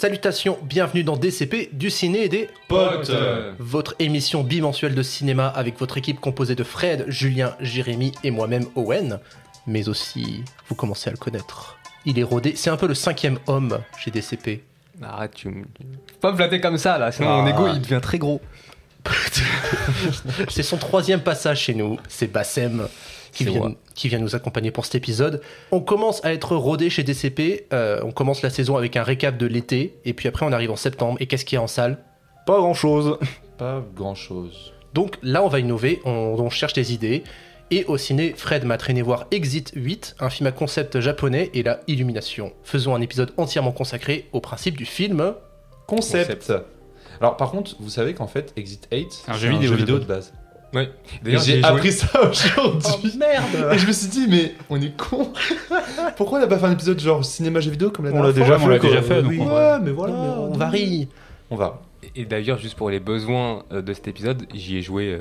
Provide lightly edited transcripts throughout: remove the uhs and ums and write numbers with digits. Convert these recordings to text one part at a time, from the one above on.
Salutations, bienvenue dans DCP, du ciné et des potes. Votre émission bimensuelle de cinéma avec votre équipe composée de Fred, Julien, Jérémy et moi-même Owen. Mais aussi, vous commencez à le connaître. Il est rodé, c'est un peu le 5e homme chez DCP. Arrête, tu me... Faut pas me flatter comme ça là, sinon mon ego il devient très gros. C'est son 3e passage chez nous, c'est Bassem qui vient nous accompagner pour cet épisode. On commence à être rodé chez DCP, on commence la saison avec un récap de l'été, et puis après on arrive en septembre, et qu'est-ce qu'il y a en salle ? Pas grand-chose. Donc là on va innover, on cherche des idées, et au ciné, Fred m'a traîné voir Exit 8, un film à concept japonais, et la Illumination. Faisons un épisode entièrement consacré au principe du film Concept. Alors par contre, vous savez qu'en fait, Exit 8, c'est un jeu vidéo de base. Oui. D'ailleurs, j'ai appris ça aujourd'hui. Oh merde. Et je me suis dit, mais on est con. Pourquoi on n'a pas fait un épisode genre cinéma jeu vidéo comme la On l'a dernière fois déjà fait. Donc oui. Ouais, mais voilà. On varie. On va. Et d'ailleurs, juste pour les besoins de cet épisode, j'y ai joué.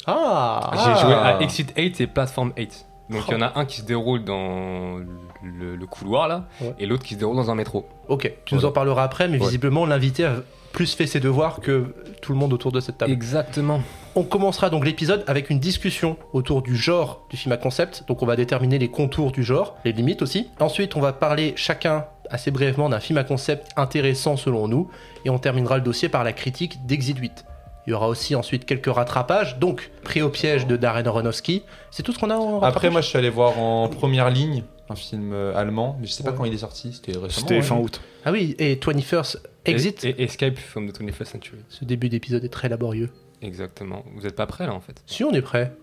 Ah. J'ai joué à Exit 8 et Platform 8. Donc il y en a un qui se déroule dans le couloir là, et l'autre qui se déroule dans un métro. Ok, tu nous en parleras après, mais visiblement l'invité a plus fait ses devoirs que tout le monde autour de cette table. Exactement. On commencera donc l'épisode avec une discussion autour du genre du film à concept, donc on va déterminer les contours du genre, les limites aussi. Ensuite on va parler chacun assez brièvement d'un film à concept intéressant selon nous, et on terminera le dossier par la critique d'Exit 8. Il y aura aussi ensuite quelques rattrapages, donc Pris au piège de Darren Aronofsky. C'est tout ce qu'on a en rattrapage. Après moi je suis allé voir en première ligne un film allemand, mais je sais pas quand il est sorti, c'était récemment. C'était fin août. Ah oui, et 21st Exit. Et Escape from the 21st Century. Ce début d'épisode est très laborieux. Exactement. Vous êtes pas prêts là en fait? Si on est prêt.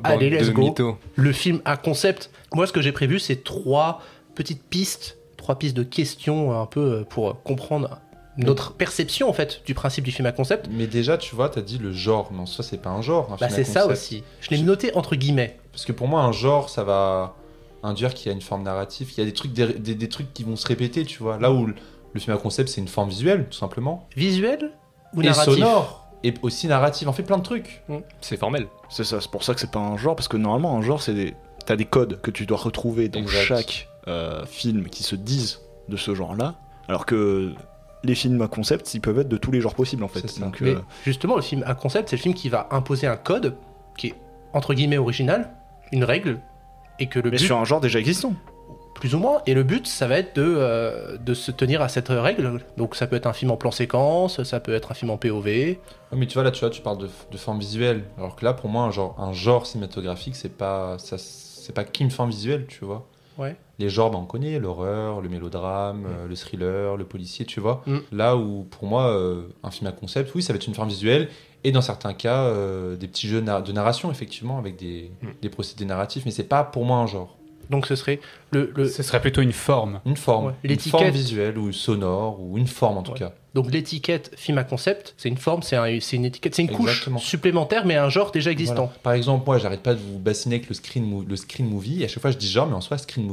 Allez, let's go. Mytho. Le film à concept. Moi, ce que j'ai prévu, c'est 3 petites pistes, 3 pistes de questions un peu pour comprendre notre perception en fait du principe du film à concept. Mais déjà, tu vois, t'as dit le genre, mais en soi, c'est pas un genre. Bah, c'est ça aussi. Je l'ai noté entre guillemets. Parce que pour moi, un genre, ça va induire qu'il y a une forme narrative, il y a des trucs qui vont se répéter, tu vois. Là où le film à concept, c'est une forme visuelle, tout simplement. Visuel ou et narratif? Sonore. Et aussi narrative, on fait plein de trucs. C'est formel. C'est ça, c'est pour ça que c'est pas un genre, parce que normalement, un genre, t'as des codes que tu dois retrouver dans chaque film qui se disent de ce genre-là, alors que les films à concept, ils peuvent être de tous les genres possibles en fait. Donc, mais justement, le film à concept, c'est le film qui va imposer un code qui est entre guillemets original, une règle, et que le mais but, sur un genre déjà existant. Plus ou moins, et le but, ça va être de se tenir à cette règle. Donc ça peut être un film en plan séquence, ça peut être un film en POV. Mais tu vois, là, tu parles de forme visuelle, alors que là, pour moi, un genre cinématographique, c'est pas qu'une forme visuelle, tu vois. Ouais. Les genres, on connaît, l'horreur, le mélodrame, le thriller, le policier, tu vois. Là où, pour moi, un film à concept, oui, ça va être une forme visuelle, et dans certains cas, des petits jeux de narration, effectivement, avec des procédés narratifs, mais c'est pas pour moi un genre. Donc ce serait Ce serait plutôt une forme. Une forme. Ouais. Une forme visuelle ou sonore, ou une forme en tout cas. Donc l'étiquette film à concept, c'est une forme, c'est une étiquette, c'est une Exactement. couche supplémentaire, mais un genre déjà existant. Voilà. Par exemple, moi, j'arrête pas de vous bassiner avec le screen movie, et à chaque fois je dis genre, mais en soi, screen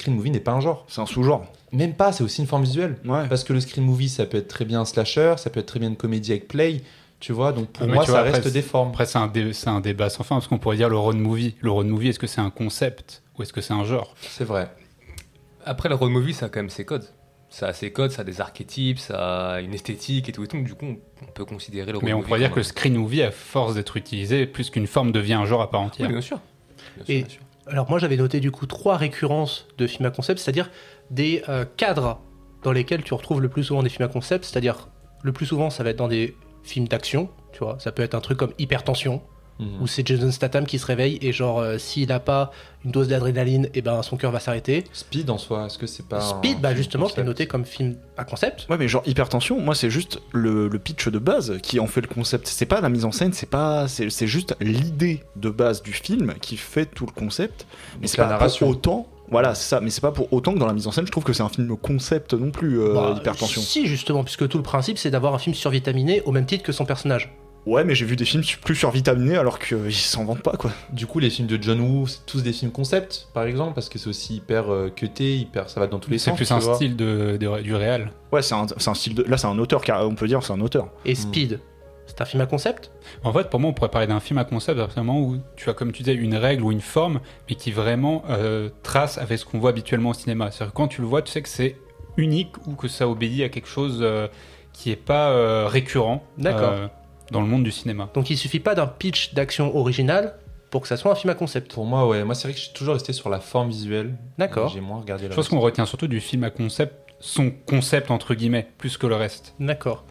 movie n'est pas un genre. C'est un sous-genre. Même pas, c'est aussi une forme visuelle. Ouais. Parce que le screen movie, ça peut être très bien un slasher, ça peut être très bien une comédie avec play, tu vois, donc pour moi, ça reste des formes. Après, c'est un débat sans fin, parce qu'on pourrait dire le road movie. Le road movie, est-ce que c'est un concept ou est-ce que c'est un genre? C'est vrai. Après, le road movie, ça a quand même ses codes. Ça a ses codes, ça a des archétypes, ça a une esthétique et tout. Du coup, on peut considérer le road movie. Mais on pourrait dire que le screen movie, à force d'être utilisé, plus qu'une forme devient un genre à part entière. Oui, bien sûr. Bien sûr. Alors moi, j'avais noté du coup 3 récurrences de films à concept, c'est-à-dire des cadres dans lesquels tu retrouves le plus souvent des films à concept, c'est-à-dire le plus souvent, ça va être dans des films d'action, tu vois, ça peut être un truc comme Hypertension, où c'est Jason Statham qui se réveille et genre s'il a pas une dose d'adrénaline, et ben son cœur va s'arrêter. Speed en soi, est-ce que c'est pas Speed, justement, c'est noté comme film à concept. Ouais, mais genre Hypertension, moi c'est juste le pitch de base qui en fait le concept. C'est pas la mise en scène, c'est juste l'idée de base du film qui fait tout le concept. Mais c'est pas narration. Pour autant. Voilà, c'est ça, mais c'est pas pour autant que dans la mise en scène, je trouve que c'est un film concept non plus, Hypertension. Si, justement, puisque tout le principe, c'est d'avoir un film survitaminé au même titre que son personnage. Ouais, mais j'ai vu des films plus survitaminés alors qu'ils s'en vantent pas, quoi. Du coup, les films de John Woo, c'est tous des films concept, par exemple, parce que c'est aussi hyper cuté, ça va dans tous les sens. C'est plus un style du réel. Ouais, c'est un style de... Là, c'est un auteur, car on peut dire c'est un auteur. Et Speed, c'est un film à concept? En fait, pour moi, on pourrait parler d'un film à concept, absolument, où tu as, comme tu disais, une règle ou une forme, mais qui vraiment trace avec ce qu'on voit habituellement au cinéma. C'est-à-dire que quand tu le vois, tu sais que c'est unique ou que ça obéit à quelque chose qui est pas récurrent dans le monde du cinéma. Donc il suffit pas d'un pitch d'action original pour que ça soit un film à concept. Pour moi, ouais. Moi, c'est vrai que je suis toujours resté sur la forme visuelle. D'accord. J'ai moins regardé Je pense qu'on retient surtout du film à concept, son concept entre guillemets, plus que le reste. D'accord.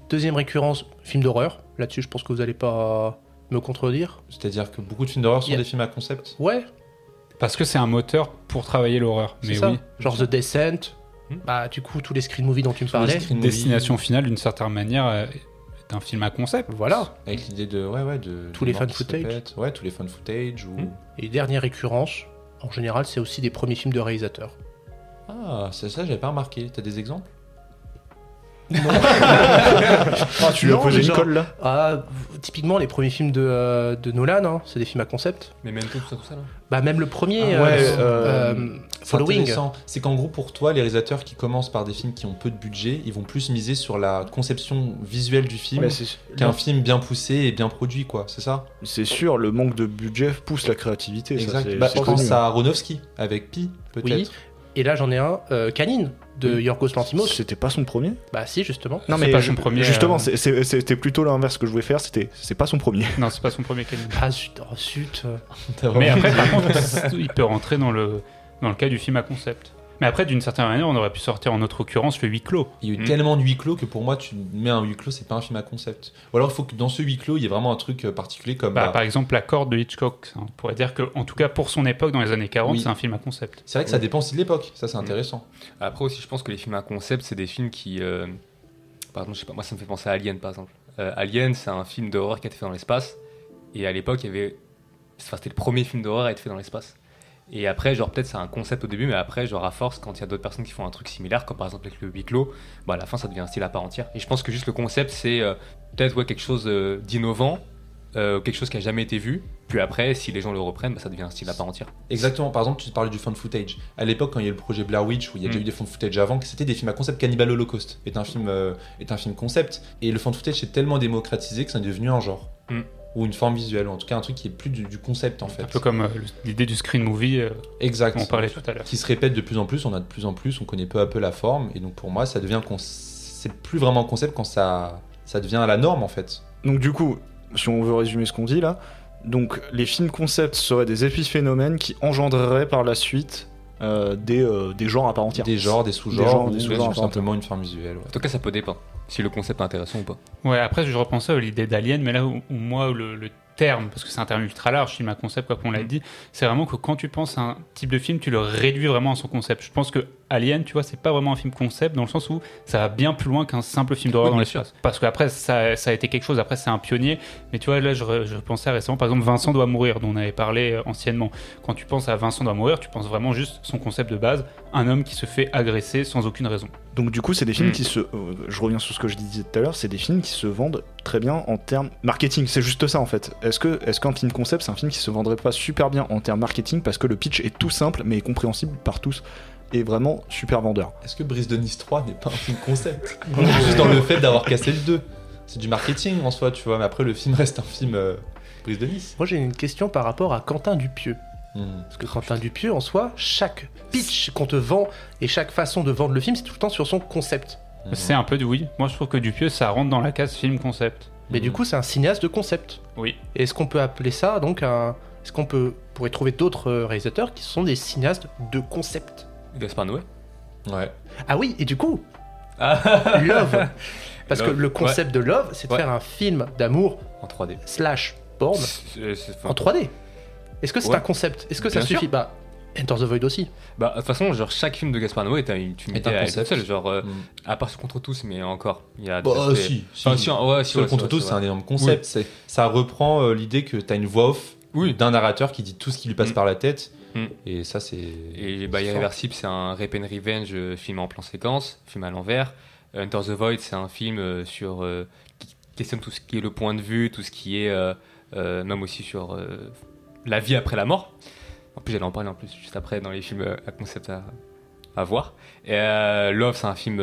Deuxième récurrence, film d'horreur. Là-dessus, je pense que vous allez pas me contredire. C'est-à-dire que beaucoup de films d'horreur sont des films à concept. Ouais. Parce que c'est un moteur pour travailler l'horreur. C'est mais ça. oui. Genre The Descent. Bah, du coup, tous les screen movies dont tu me parlais. Destination finale, d'une certaine manière, est un film à concept. Voilà. Avec l'idée de tous les fan footage. Ouais, tous les fan footage. Et dernière récurrence, en général, c'est aussi des premiers films de réalisateurs. Ah, c'est ça, j'avais pas remarqué. T'as des exemples? Tu lui as posé une colle là? Ah, typiquement les premiers films de Nolan, hein, c'est des films à concept. Mais même tout ça là. Bah même le premier, Following. C'est qu'en gros pour toi, les réalisateurs qui commencent par des films qui ont peu de budget, ils vont plus miser sur la conception visuelle du film qu'un film bien poussé et bien produit, quoi. C'est ça? C'est sûr, le manque de budget pousse la créativité. Exact. Ça, je pense à Aronofsky avec Pi, peut-être. Oui. Et là j'en ai un, Canine de Yorgos Lanthimos. C'était pas son premier? Bah si, justement. Non mais pas son premier. Justement, c'était plutôt l'inverse que je voulais faire. C'est pas son premier. Non, c'est pas son premier Canine. Ah zut. Mais après, par contre, il peut rentrer dans le cas du film à concept. Mais après, d'une certaine manière, on aurait pu sortir en notre occurrence le huis clos. Il y a eu tellement de huis clos que pour moi, tu mets un huis clos, c'est pas un film à concept. Ou alors il faut que dans ce huis clos, il y ait vraiment un truc particulier comme. Par exemple, La Corde de Hitchcock. On pourrait dire que, en tout cas, pour son époque, dans les années 40, c'est un film à concept. C'est vrai que ça dépend aussi de l'époque. Ça, c'est intéressant. Après aussi, je pense que les films à concept, c'est des films qui. Pardon, je sais pas, moi ça me fait penser à Alien par exemple. Alien, c'est un film d'horreur qui a été fait dans l'espace. Et à l'époque, il y avait. C'était le premier film d'horreur à être fait dans l'espace. Et après, genre, peut-être c'est un concept au début, mais après, genre, à force, quand il y a d'autres personnes qui font un truc similaire, comme par exemple avec le huis clos, bah, à la fin, ça devient un style à part entière. Et je pense que juste le concept, c'est peut-être quelque chose d'innovant, quelque chose qui a jamais été vu. Puis après, si les gens le reprennent, bah, ça devient un style à part entière. Exactement. Par exemple, tu parlais du fan footage. À l'époque, quand il y a eu le projet Blair Witch, où il y a déjà eu des fan footage avant, que c'était des films à concept. Cannibal Holocaust est un film concept. Et le fan footage est tellement démocratisé que c'est devenu un genre. Ou une forme visuelle, ou en tout cas un truc qui est plus du concept en fait. Un peu comme l'idée du screen movie exact. dont on parlait tout à l'heure. Qui se répète de plus en plus, on a de plus en plus, on connaît peu à peu la forme, et donc pour moi ça devient c'est plus vraiment un concept quand ça devient la norme en fait. Donc du coup, si on veut résumer ce qu'on dit là, donc les films concept seraient des épiphénomènes qui engendreraient par la suite des genres à part entière. Des genres, des sous-genres, ou tout simplement une forme visuelle. Ouais. En tout cas ça peut dépendre. Si le concept est intéressant ou pas. Ouais, après je repensais à l'idée d'Alien, mais là où moi le terme, parce que c'est un terme ultra large, film à concept, comme on l'a dit, c'est vraiment que quand tu penses à un type de film, tu le réduis vraiment à son concept. Je pense que Alien, tu vois, c'est pas vraiment un film concept dans le sens où ça va bien plus loin qu'un simple film d'horreur dans l'espace. Parce qu'après, ça a été quelque chose, après c'est un pionnier, mais tu vois, là je pensais récemment, par exemple, Vincent doit mourir, dont on avait parlé anciennement. Quand tu penses à Vincent doit mourir, tu penses vraiment juste son concept de base, un homme qui se fait agresser sans aucune raison. Donc du coup, c'est des films qui je reviens sur ce que je disais tout à l'heure, c'est des films qui se vendent très bien en termes marketing, c'est juste ça en fait. Est-ce qu'un film concept, c'est un film qui se vendrait pas super bien en termes marketing parce que le pitch est tout simple mais compréhensible par tous et vraiment super vendeur? Est-ce que Brise de Nice 3 n'est pas un film concept? Juste dans le fait d'avoir cassé le 2. C'est du marketing en soi, tu vois, mais après le film reste un film Brise de Nice. Moi j'ai une question par rapport à Quentin Dupieux. Parce que Quentin Dupieux, en soi, chaque pitch qu'on te vend et chaque façon de vendre le film, c'est tout le temps sur son concept. C'est un peu de oui. Moi, je trouve que Dupieux, ça rentre dans la case film concept. Mais du coup, c'est un cinéaste de concept. Oui. Et est-ce qu'on peut appeler ça, donc, est-ce qu'on pourrait trouver d'autres réalisateurs qui sont des cinéastes de concept? Gaspard Noé. Ouais. Ah oui, et du coup, Love. Parce que le concept de Love, c'est de faire un film d'amour en 3D / porn en 3D. Est-ce que c'est un concept? Est-ce que ça suffit? Bah, Enter the Void aussi. Bah, de toute façon, genre, chaque film de Gaspard Noé, tu mettais à elle seule, genre, à part Contre tous, mais encore, il y a... Seul contre tous, c'est un énorme concept. Oui. Ça reprend l'idée que t'as une voix off d'un narrateur qui dit tout ce qui lui passe par la tête, et ça, c'est... Et Irréversible, c'est un Rape and Revenge film en plan séquence, film à l'envers. Enter the Void, c'est un film sur... qui questionne tout ce qui est le point de vue, tout ce qui est... même aussi sur... la vie après la mort. En plus, j'allais en parler juste après dans les films à concept à voir. Et Love, c'est un film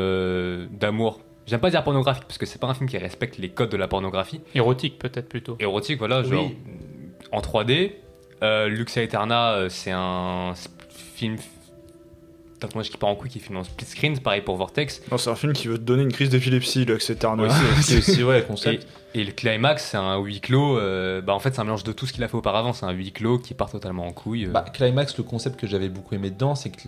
d'amour. J'aime pas dire pornographique parce que c'est pas un film qui respecte les codes de la pornographie. Érotique peut-être plutôt. Érotique, voilà, genre en 3D. Lux Aeterna, c'est un film t'as ton âge qui part en couille qui filme en split screen, c'est pareil pour Vortex. Non, c'est un film qui veut te donner une crise d'épilepsie, là, etc. C'est aussi, ouais, concept. Et le climax, c'est un huis clos. En fait, c'est un mélange de tout ce qu'il a fait auparavant. C'est un huis clos qui part totalement en couille. Climax, le concept que j'avais beaucoup aimé dedans, c'est que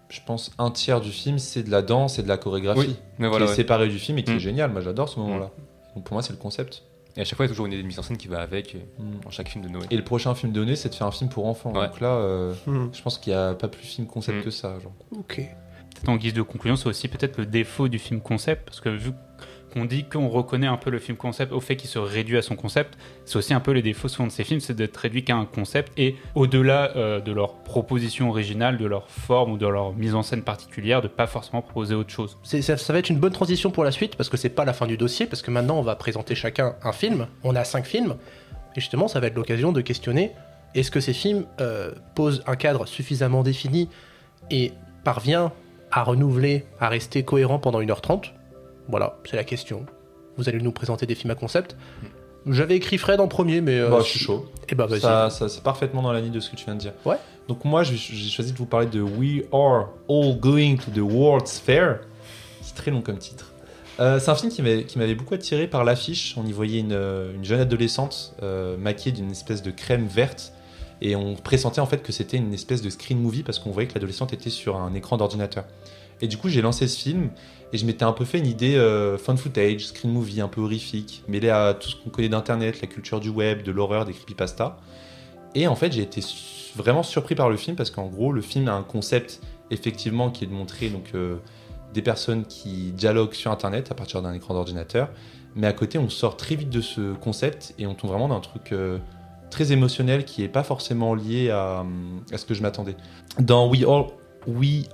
je pense un tiers du film, c'est de la danse et de la chorégraphie. Oui, mais voilà, qui est séparé du film et qui est Mm. génial. Moi, j'adore ce moment-là. Donc pour moi, c'est le concept. Et à chaque fois, il y a toujours une idée de mise en scène qui va avec dans chaque film de Noé. Et le prochain film donné, c'est de faire un film pour enfants. Ouais. Donc là, je pense qu'il n'y a pas plus film concept que ça. Genre. Ok. Peut-être en guise de conclusion, c'est aussi peut-être le défaut du film concept, parce que vu qu'on dit qu'on reconnaît un peu le film concept au fait qu'il se réduit à son concept, c'est aussi un peu les défauts souvent de ces films, c'est d'être réduit qu'à un concept et au-delà de leur proposition originale, de leur forme ou de leur mise en scène particulière, de pas forcément proposer autre chose. Ça va être une bonne transition pour la suite, parce que c'est pas la fin du dossier, parce que maintenant on va présenter chacun un film. On a 5 films, et justement ça va être l'occasion de questionner est-ce que ces films posent un cadre suffisamment défini et parvient à renouveler, à rester cohérent pendant 1h30 ? Voilà, c'est la question. Vous allez nous présenter des films à concept. J'avais écrit Fred en premier, mais... je suis chaud. Et bah vas-y. Ça, c'est parfaitement dans la ligne de ce que tu viens de dire. Ouais. Donc moi, j'ai choisi de vous parler de We Are All Going to the World's Fair. C'est très long comme titre. C'est un film qui m'avait beaucoup attiré par l'affiche. On y voyait une jeune adolescente maquillée d'une espèce de crème verte. Et on pressentait en fait que c'était une espèce de screen movie parce qu'on voyait que l'adolescente était sur un écran d'ordinateur. Et du coup, j'ai lancé ce film et je m'étais un peu fait une idée found footage, screen movie un peu horrifique, mêlé à tout ce qu'on connaît d'internet, la culture du web, de l'horreur, des creepypasta. Et en fait, j'ai été vraiment surpris par le film parce qu'en gros, le film a un concept effectivement qui est de montrer donc, des personnes qui dialoguent sur internet à partir d'un écran d'ordinateur. Mais à côté, on sort très vite de ce concept et on tombe vraiment dans un truc très émotionnel qui n'est pas forcément lié à ce que je m'attendais. Dans We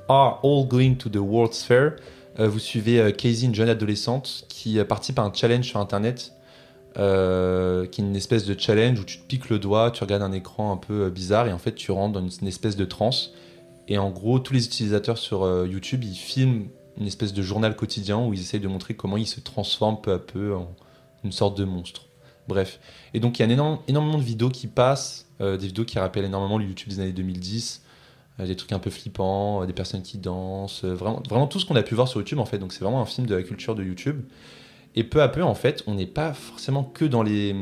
Are All Going to the World's Fair, vous suivez Casey, une jeune adolescente qui participe à un challenge sur internet qui est une espèce de challenge où tu te piques le doigt, tu regardes un écran un peu bizarre et en fait tu rentres dans une espèce de transe et en gros tous les utilisateurs sur YouTube ils filment une espèce de journal quotidien où ils essayent de montrer comment ils se transforment peu à peu en une sorte de monstre. Bref. Et donc il y a énormément de vidéos qui passent, des vidéos qui rappellent énormément le YouTube des années 2010, des trucs un peu flippants, des personnes qui dansent, vraiment tout ce qu'on a pu voir sur YouTube en fait. Donc c'est vraiment un film de la culture de YouTube. Et peu à peu en fait, on n'est pas forcément que dans les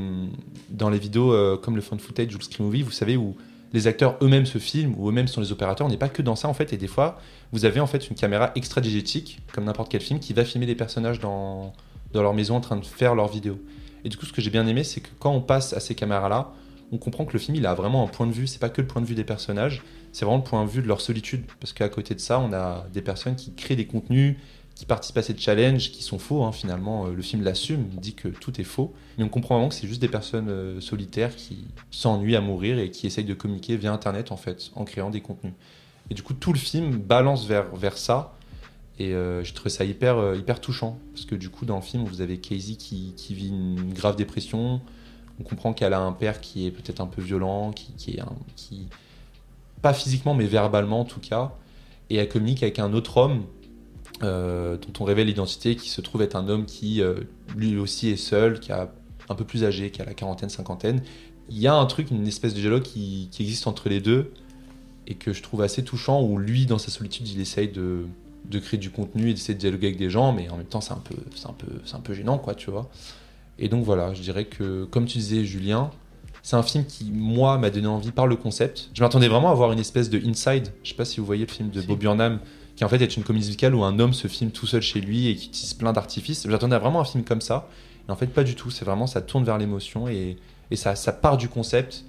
vidéos comme le found footage ou le screen movie, vous savez, où les acteurs eux-mêmes se filment ou eux-mêmes sont les opérateurs. On n'est pas que dans ça en fait. Et des fois, vous avez en fait une caméra extra-digétique, comme n'importe quel film, qui va filmer des personnages dans leur maison en train de faire leurs vidéos. Et du coup, ce que j'ai bien aimé, c'est que quand on passe à ces caméras-là, on comprend que le film, il a vraiment un point de vue. C'est pas que le point de vue des personnages, c'est vraiment le point de vue de leur solitude. Parce qu'à côté de ça, on a des personnes qui créent des contenus, qui participent à ces challenges, qui sont faux. Finalement, le film l'assume, il dit que tout est faux. Mais on comprend vraiment que c'est juste des personnes solitaires qui s'ennuient à mourir et qui essayent de communiquer via Internet, en fait, en créant des contenus. Et du coup, tout le film balance vers ça. Et j'ai trouvé ça hyper touchant. Parce que du coup, dans le film, vous avez Casey qui vit une grave dépression. On comprend qu'elle a un père qui est peut-être un peu violent, qui pas physiquement, mais verbalement en tout cas. Et elle communique avec un autre homme dont on révèle l'identité, qui se trouve être un homme qui, lui aussi, est seul, qui est un peu plus âgé, qui a la quarantaine, cinquantaine. Il y a un truc, une espèce de dialogue qui existe entre les deux et que je trouve assez touchant, où lui, dans sa solitude, il essaye de créer du contenu et d'essayer de dialoguer avec des gens, mais en même temps, c'est un peu gênant, quoi, tu vois. Et donc voilà, je dirais que, comme tu disais, Julien, c'est un film qui, moi, m'a donné envie par le concept. Je m'attendais vraiment à voir une espèce de Inside. Je sais pas si vous voyez le film de Bob Burnham, qui en fait est une comédie musicale où un homme se filme tout seul chez lui et qui utilise plein d'artifices. J'attendais à vraiment un film comme ça. Et en fait, pas du tout. C'est vraiment, ça tourne vers l'émotion et ça part du concept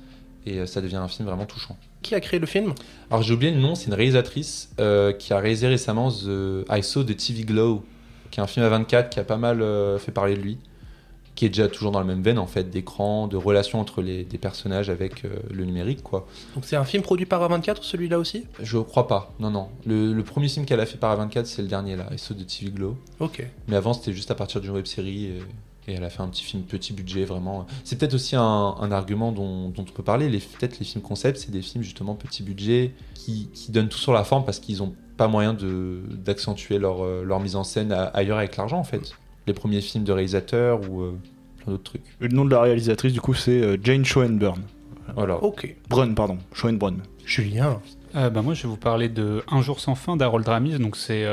et ça devient un film vraiment touchant. Qui a créé le film ? Alors j'ai oublié le nom, c'est une réalisatrice qui a réalisé récemment I Saw the TV Glow, qui est un film à 24 qui a pas mal fait parler de lui, qui est déjà toujours dans la même veine en fait, d'écran, de relations entre des personnages avec le numérique, quoi. Donc c'est un film produit par A24, celui-là aussi ? Je crois pas, non. Le premier film qu'elle a fait par A24, c'est le dernier là, I Saw the TV Glow. Ok. Mais avant c'était juste à partir d'une web-série et elle a fait un petit film petit budget, vraiment. C'est peut-être aussi un argument dont on peut parler. Peut-être les films concept, c'est des films justement petit budget qui donnent tout sur la forme parce qu'ils n'ont pas moyen d'accentuer leur mise en scène ailleurs avec l'argent, en fait. Les premiers films de réalisateurs ou plein d'autres trucs. Le nom de la réalisatrice, du coup, c'est Jane Schoenbrunn. Voilà. Ok. Schoenbrunn. Julien, Moi, je vais vous parler de Un jour sans fin d'Harold Ramis. Donc, c'est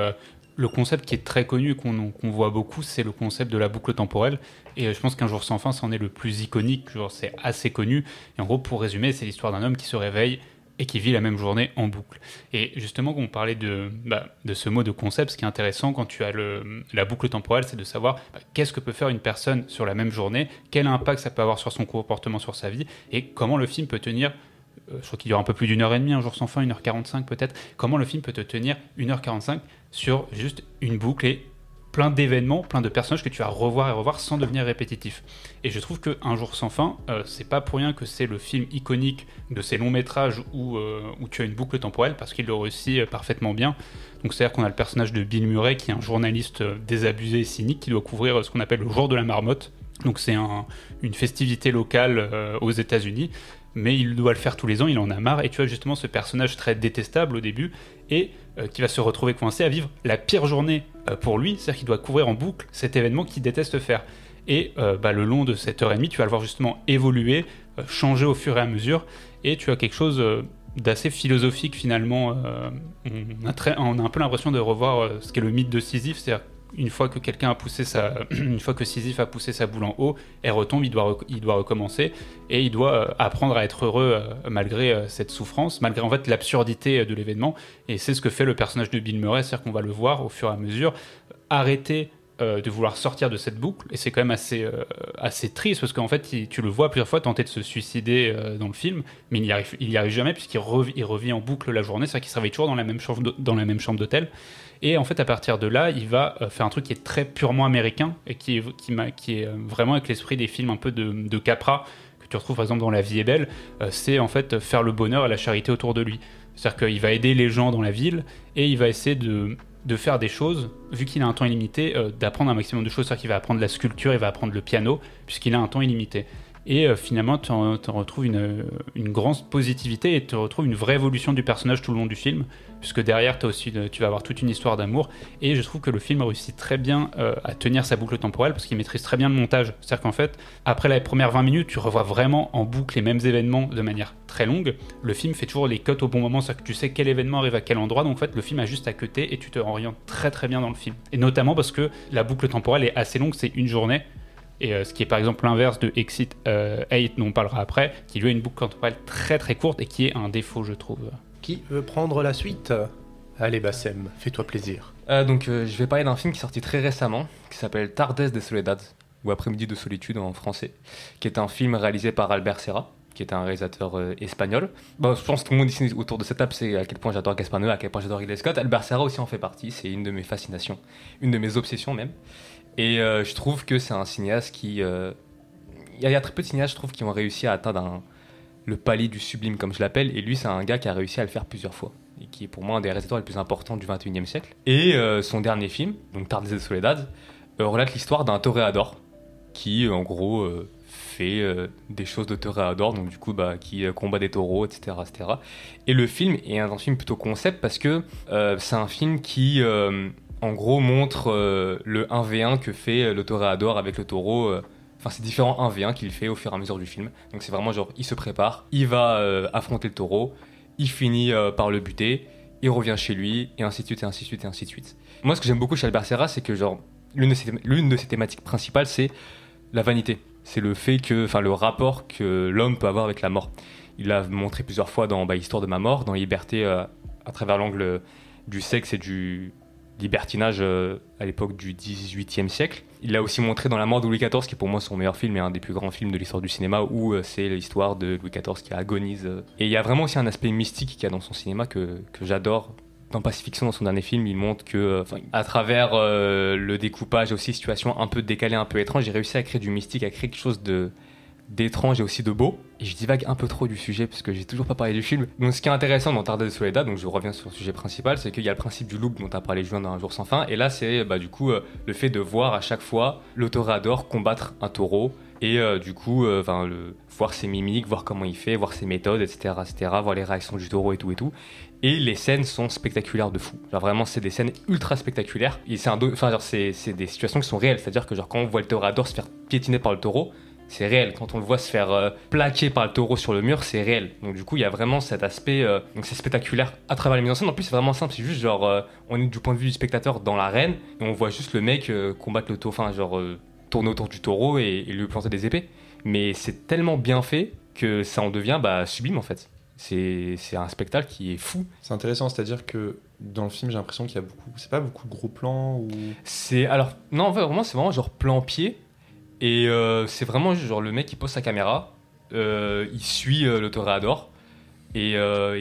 le concept qui est très connu, qu'on voit beaucoup, c'est le concept de la boucle temporelle. Et je pense qu'Un jour sans fin, c'en est le plus iconique. Genre, c'est assez connu. Et en gros, pour résumer, c'est l'histoire d'un homme qui se réveille et qui vit la même journée en boucle. Et justement, quand on parlait de ce mot de concept, ce qui est intéressant quand tu as la boucle temporelle, c'est de savoir qu'est-ce que peut faire une personne sur la même journée, quel impact ça peut avoir sur son comportement, sur sa vie, et comment le film peut tenir, je crois qu'il dure un peu plus d'1h30, Un jour sans fin, 1h45 peut-être, comment le film peut te tenir 1h45 sur juste une boucle et plein d'événements, plein de personnages que tu vas revoir et revoir sans devenir répétitif. Et je trouve que Un jour sans fin, c'est pas pour rien que c'est le film iconique de ces longs métrages où tu as une boucle temporelle, parce qu'il le réussit parfaitement bien. Donc c'est-à-dire qu'on a le personnage de Bill Murray qui est un journaliste désabusé et cynique qui doit couvrir ce qu'on appelle le jour de la marmotte. Donc c'est une festivité locale aux États-Unis, mais il doit le faire tous les ans, il en a marre, et tu as justement ce personnage très détestable au début, et qui va se retrouver coincé à vivre la pire journée pour lui, c'est-à-dire qu'il doit couvrir en boucle cet événement qu'il déteste faire. Et le long de cette heure et demie, tu vas le voir justement évoluer, changer au fur et à mesure, et tu as quelque chose d'assez philosophique finalement. On a un peu l'impression de revoir ce qu'est le mythe de Sisyphe, c'est-à-dire une fois que une fois que Sisyphe a poussé sa boule en haut, elle retombe, il doit recommencer, et il doit apprendre à être heureux malgré cette souffrance, malgré en fait l'absurdité de l'événement. Et c'est ce que fait le personnage de Bill Murray, c'est-à-dire qu'on va le voir au fur et à mesure arrêter de vouloir sortir de cette boucle, et c'est quand même assez triste, parce qu'en fait tu le vois plusieurs fois tenter de se suicider dans le film, mais il y arrive jamais, puisqu'il revient en boucle la journée, c'est-à-dire qu'il se réveille toujours dans la même chambre d'hôtel. Et en fait, à partir de là, il va faire un truc qui est très purement américain, et qui est vraiment avec l'esprit des films un peu de Capra, que tu retrouves par exemple dans La vie est belle. C'est en fait faire le bonheur et la charité autour de lui. C'est-à-dire qu'il va aider les gens dans la ville, et il va essayer de faire des choses, vu qu'il a un temps illimité, d'apprendre un maximum de choses. C'est-à-dire qu'il va apprendre la sculpture, il va apprendre le piano, puisqu'il a un temps illimité. Et finalement, tu retrouves une grande positivité, et tu retrouves une vraie évolution du personnage tout le long du film, puisque derrière, tu vas avoir toute une histoire d'amour. Et je trouve que le film réussit très bien à tenir sa boucle temporelle, parce qu'il maîtrise très bien le montage. C'est-à-dire qu'en fait, après les premières 20 minutes, tu revois vraiment en boucle les mêmes événements de manière très longue. Le film fait toujours les cuts au bon moment, c'est-à-dire que tu sais quel événement arrive à quel endroit. Donc en fait, le film a juste à cutter, et tu te orientes très très bien dans le film. Et notamment parce que la boucle temporelle est assez longue, c'est une journée. Et ce qui est par exemple l'inverse de Exit 8, dont on parlera après, qui lui a une boucle temporelle très très courte, et qui est un défaut, je trouve. Qui veut prendre la suite? Allez Bassem, fais-toi plaisir. Je vais parler d'un film qui est sorti très récemment, qui s'appelle Tardes de Soledad, ou Après-midi de solitude en français, qui est un film réalisé par Albert Serra, qui est un réalisateur espagnol. Je pense que tout le monde ici autour de cette table sait à quel point j'adore Gaspar Noé, à quel point j'adore Ridley Scott. Albert Serra aussi en fait partie, c'est une de mes fascinations, une de mes obsessions même. Et je trouve que c'est un cinéaste qui... Il y a très peu de cinéastes, je trouve, qui ont réussi à atteindre le palier du sublime, comme je l'appelle. Et lui, c'est un gars qui a réussi à le faire plusieurs fois, et qui est pour moi un des réalisateurs les plus importants du XXIe siècle. Et son dernier film, donc Tardes de Soledad, relate l'histoire d'un toréador qui, en gros, fait des choses de toréador, donc du coup, qui combat des taureaux, etc., etc. Et le film est un film plutôt concept, parce que c'est un film qui... en gros, montre le 1v1 que fait le toréador avec le taureau. Enfin, c'est différents 1v1 qu'il fait au fur et à mesure du film. Donc c'est vraiment genre, il se prépare, il va affronter le taureau, il finit par le buter, il revient chez lui, et ainsi de suite, et ainsi de suite, et ainsi de suite. Moi, ce que j'aime beaucoup chez Albert Serra, c'est que genre, l'une de ses thématiques principales, c'est la vanité. C'est le fait que, enfin, le rapport que l'homme peut avoir avec la mort. Il l'a montré plusieurs fois dans Histoire de ma mort, dans Liberté, à travers l'angle du sexe et du libertinage à l'époque du XVIIIe siècle. Il l'a aussi montré dans La mort de Louis XIV, qui est pour moi son meilleur film et un des plus grands films de l'histoire du cinéma, où c'est l'histoire de Louis XIV qui agonise. Et il y a vraiment aussi un aspect mystique qu'il y a dans son cinéma que j'adore. Dans Pacifiction, dans son dernier film, il montre que, à travers le découpage et aussi situations un peu décalées, un peu étranges, j'ai réussi à créer du mystique, à créer quelque chose d'étrange et aussi de beau. Et je divague un peu trop du sujet parce que j'ai toujours pas parlé du film. Donc ce qui est intéressant dans Tardes de Soledad, donc je reviens sur le sujet principal, c'est qu'il y a le principe du loop dont tu as parlé Julien dans Un jour sans fin. Et là c'est du coup le fait de voir à chaque fois le toréador combattre un taureau. Et du coup voir ses mimiques, voir comment il fait, voir ses méthodes, etc., voir les réactions du taureau et tout. Et les scènes sont spectaculaires de fou. Genre vraiment c'est des scènes ultra spectaculaires. Et c'est des situations qui sont réelles. C'est-à-dire que genre quand on voit le toréador se faire piétiner par le taureau, c'est réel. Quand on le voit se faire plaquer par le taureau sur le mur, c'est réel. Donc du coup, il y a vraiment cet aspect, donc c'est spectaculaire à travers la mise en scène. En plus, c'est vraiment simple, c'est juste genre, on est du point de vue du spectateur dans l'arène, et on voit juste le mec combattre le taureau, enfin genre tourner autour du taureau et lui planter des épées. Mais c'est tellement bien fait que ça en devient sublime en fait. C'est un spectacle qui est fou. C'est intéressant, c'est-à-dire que dans le film, j'ai l'impression qu'il y a beaucoup... C'est pas beaucoup de gros plans ou... Non, en fait, vraiment, c'est vraiment genre plan-pied. Et c'est vraiment genre le mec qui pose sa caméra, il suit le toréador. Et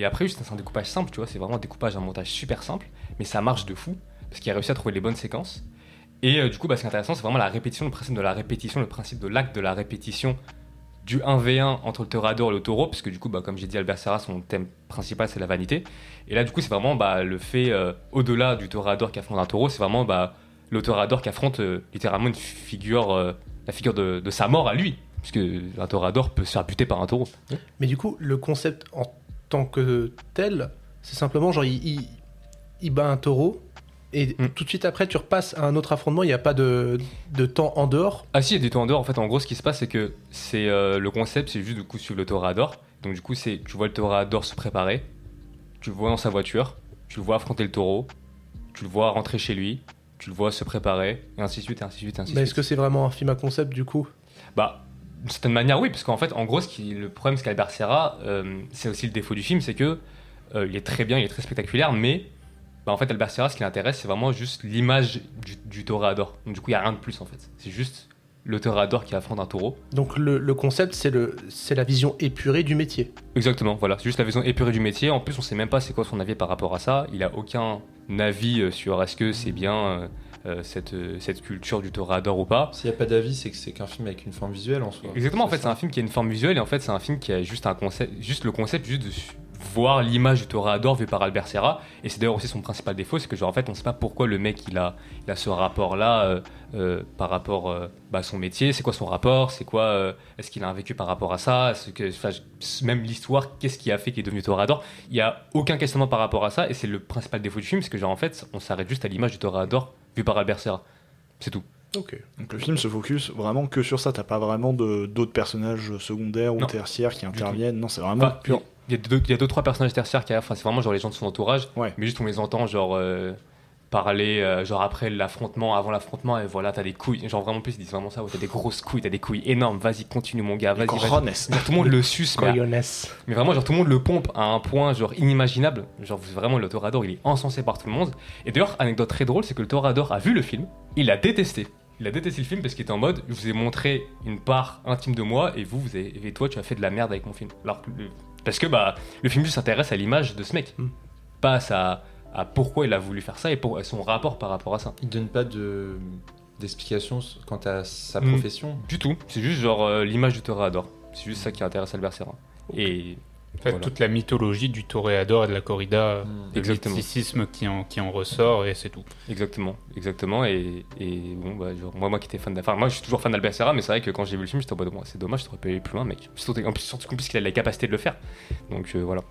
après, juste, c'est un découpage simple, tu vois. C'est vraiment un montage super simple. Mais ça marche de fou, parce qu'il a réussi à trouver les bonnes séquences. Et du coup, ce qui est intéressant, c'est vraiment la répétition, le principe de la répétition, le principe de l'acte de la répétition du 1v1 entre le toréador et le taureau, parce que du coup, comme j'ai dit, Albert Serra, son thème principal, c'est la vanité. Et là, du coup, c'est vraiment le fait, au-delà du toréador qui affronte un taureau, c'est vraiment le toréador qui affronte littéralement une figure, la figure de sa mort à lui, puisque un toréador peut se faire buter par un taureau. Mais du coup, le concept en tant que tel, c'est simplement genre, il bat un taureau, et tout de suite après, tu repasses à un autre affrontement, il n'y a pas de temps en dehors. Ah si, il y a du temps en dehors. En fait, en gros, ce qui se passe, c'est que le concept, c'est juste du coup suivre le toréador. Donc du coup, tu vois le toréador se préparer, tu le vois dans sa voiture, tu le vois affronter le taureau, tu le vois rentrer chez lui, tu le vois se préparer, et ainsi de suite, et ainsi de suite, et ainsi de suite. Mais est-ce que c'est vraiment un film à concept du coup ? D'une certaine manière, oui, parce qu'en fait, en gros, le problème, c'est qu'Albert Serra, c'est aussi le défaut du film, c'est que il est très bien, il est très spectaculaire, mais en fait, Albert Serra, ce qui l'intéresse, c'est vraiment juste l'image du toréador. Donc du coup, il n'y a rien de plus, en fait. C'est juste le toréador qui affronte un taureau. Donc le concept, c'est la vision épurée du métier. Exactement, voilà. C'est juste la vision épurée du métier. En plus, on ne sait même pas c'est quoi son avis par rapport à ça. Il n'a aucun avis sur est-ce que c'est bien cette culture du toréador ou pas. S'il n'y a pas d'avis, c'est qu'un film avec une forme visuelle en soi. Exactement, en fait, c'est un film qui a une forme visuelle, et en fait, c'est un film qui a juste le concept de voir l'image du toréador vu par Albert Serra. Et c'est d'ailleurs aussi son principal défaut, c'est que genre en fait on sait pas pourquoi le mec il a ce rapport là par rapport à son métier. C'est quoi son rapport, c'est quoi est-ce qu'il a un vécu par rapport à ça, même l'histoire, qu'est-ce qui a fait qu'il est devenu toréador. Il y a aucun questionnement par rapport à ça, et c'est le principal défaut du film, c'est que genre en fait on s'arrête juste à l'image du toréador vu par Albert Serra, c'est tout. Ok. Donc le film se focus vraiment que sur ça, t'as pas vraiment d'autres personnages secondaires ou tertiaires qui interviennent. Non, c'est vraiment pur. Il y a deux, trois personnages tertiaires qui arrivent, c'est vraiment genre les gens de son entourage, mais juste on les entend genre parler genre après l'affrontement, avant l'affrontement, et voilà, t'as des couilles, genre vraiment plus ils disent vraiment ça, t'as des grosses couilles, t'as des couilles énormes, vas-y continue mon gars, vas-y. Genre, tout le monde le suce, mais vraiment genre tout le monde le pompe à un point genre inimaginable, genre vraiment le toréador il est encensé par tout le monde. Et d'ailleurs, anecdote très drôle, c'est que le toréador a vu le film, il l'a détesté. Il a détesté le film parce qu'il était en mode je vous ai montré une part intime de moi et toi tu as fait de la merde avec mon film. Alors parce que le film juste s'intéresse à l'image de ce mec, pas à pourquoi il a voulu faire ça et à son rapport par rapport à ça. Il donne pas d'explication quant à sa profession. Du tout, c'est juste genre l'image du toréador. C'est juste ça qui intéresse Albert Serra. Okay. Et en fait, toute la mythologie du toréador et de la corrida, le mysticisme qui en ressort, et c'est tout. Exactement. Et bon, genre, moi qui étais fan moi je suis toujours fan d'Albert Serra, mais c'est vrai que quand j'ai vu le film, j'étais en mode c'est dommage, t'aurais pu aller plus loin, mec. Surtout qu'en plus qu'il a la capacité de le faire. Donc voilà.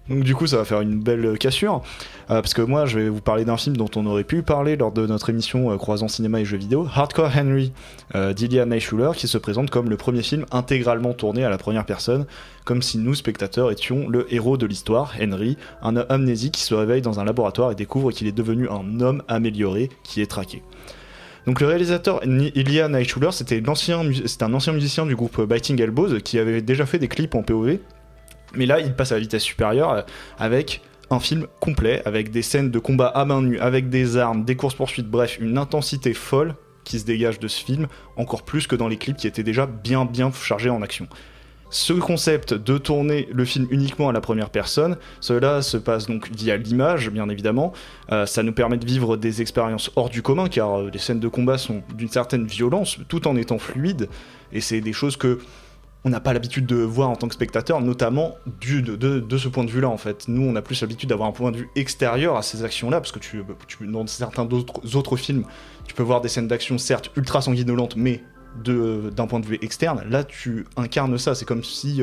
Donc du coup ça va faire une belle cassure, parce que moi je vais vous parler d'un film dont on aurait pu parler lors de notre émission Croisant Cinéma et Jeux Vidéo, Hardcore Henry, d'Ilya Naishuller, qui se présente comme le premier film intégralement tourné à la première personne, comme si nous, spectateurs, étions le héros de l'histoire, Henry, un amnésique qui se réveille dans un laboratoire et découvre qu'il est devenu un homme amélioré qui est traqué. Donc le réalisateur Ilya Naishuller, c'était un ancien musicien du groupe Biting Elbows qui avait déjà fait des clips en POV. Mais là, il passe à la vitesse supérieure avec un film complet, avec des scènes de combat à main nue, avec des armes, des courses-poursuites, bref, une intensité folle qui se dégage de ce film, encore plus que dans les clips qui étaient déjà bien chargés en action. Ce concept de tourner le film uniquement à la première personne, cela se passe donc via l'image, bien évidemment. Ça nous permet de vivre des expériences hors du commun, car les scènes de combat sont d'une certaine violence, tout en étant fluides, et c'est des choses que on n'a pas l'habitude de voir en tant que spectateur, notamment de ce point de vue-là, en fait. Nous, on a plus l'habitude d'avoir un point de vue extérieur à ces actions-là, parce que dans certains autres films, tu peux voir des scènes d'action, certes, ultra sanguinolentes, mais d'un point de vue externe. Là, tu incarnes ça. C'est comme si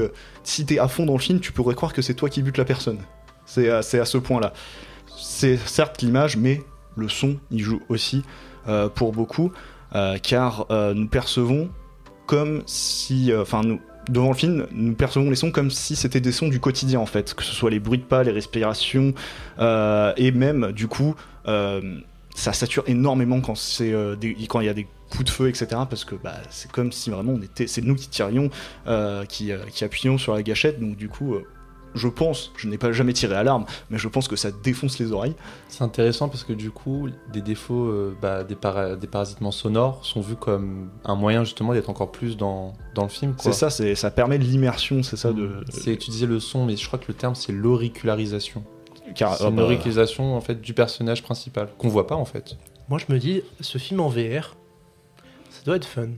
t'es à fond dans le film, tu pourrais croire que c'est toi qui butes la personne. C'est à ce point-là. C'est certes l'image, mais le son, il joue aussi pour beaucoup, car nous percevons comme si, nous, devant le film, nous percevons les sons comme si c'était des sons du quotidien en fait, que ce soit les bruits de pas, les respirations, et même du coup, ça sature énormément quand quand il y a des coups de feu, etc. Parce que c'est comme si vraiment c'est nous qui tirions, qui appuyions sur la gâchette, donc du coup. Je n'ai pas jamais tiré à l'arme, mais je pense que ça défonce les oreilles. C'est intéressant parce que du coup, des défauts des parasitements sonores sont vus comme un moyen justement d'être encore plus dans le film, quoi. C'est ça, ça permet de l'immersion, c'est ça. Tu disais le son, mais je crois que le terme c'est l'auricularisation. C'est une auricularisation en fait, du personnage principal, qu'on voit pas en fait. Moi je me dis, ce film en VR, ça doit être fun.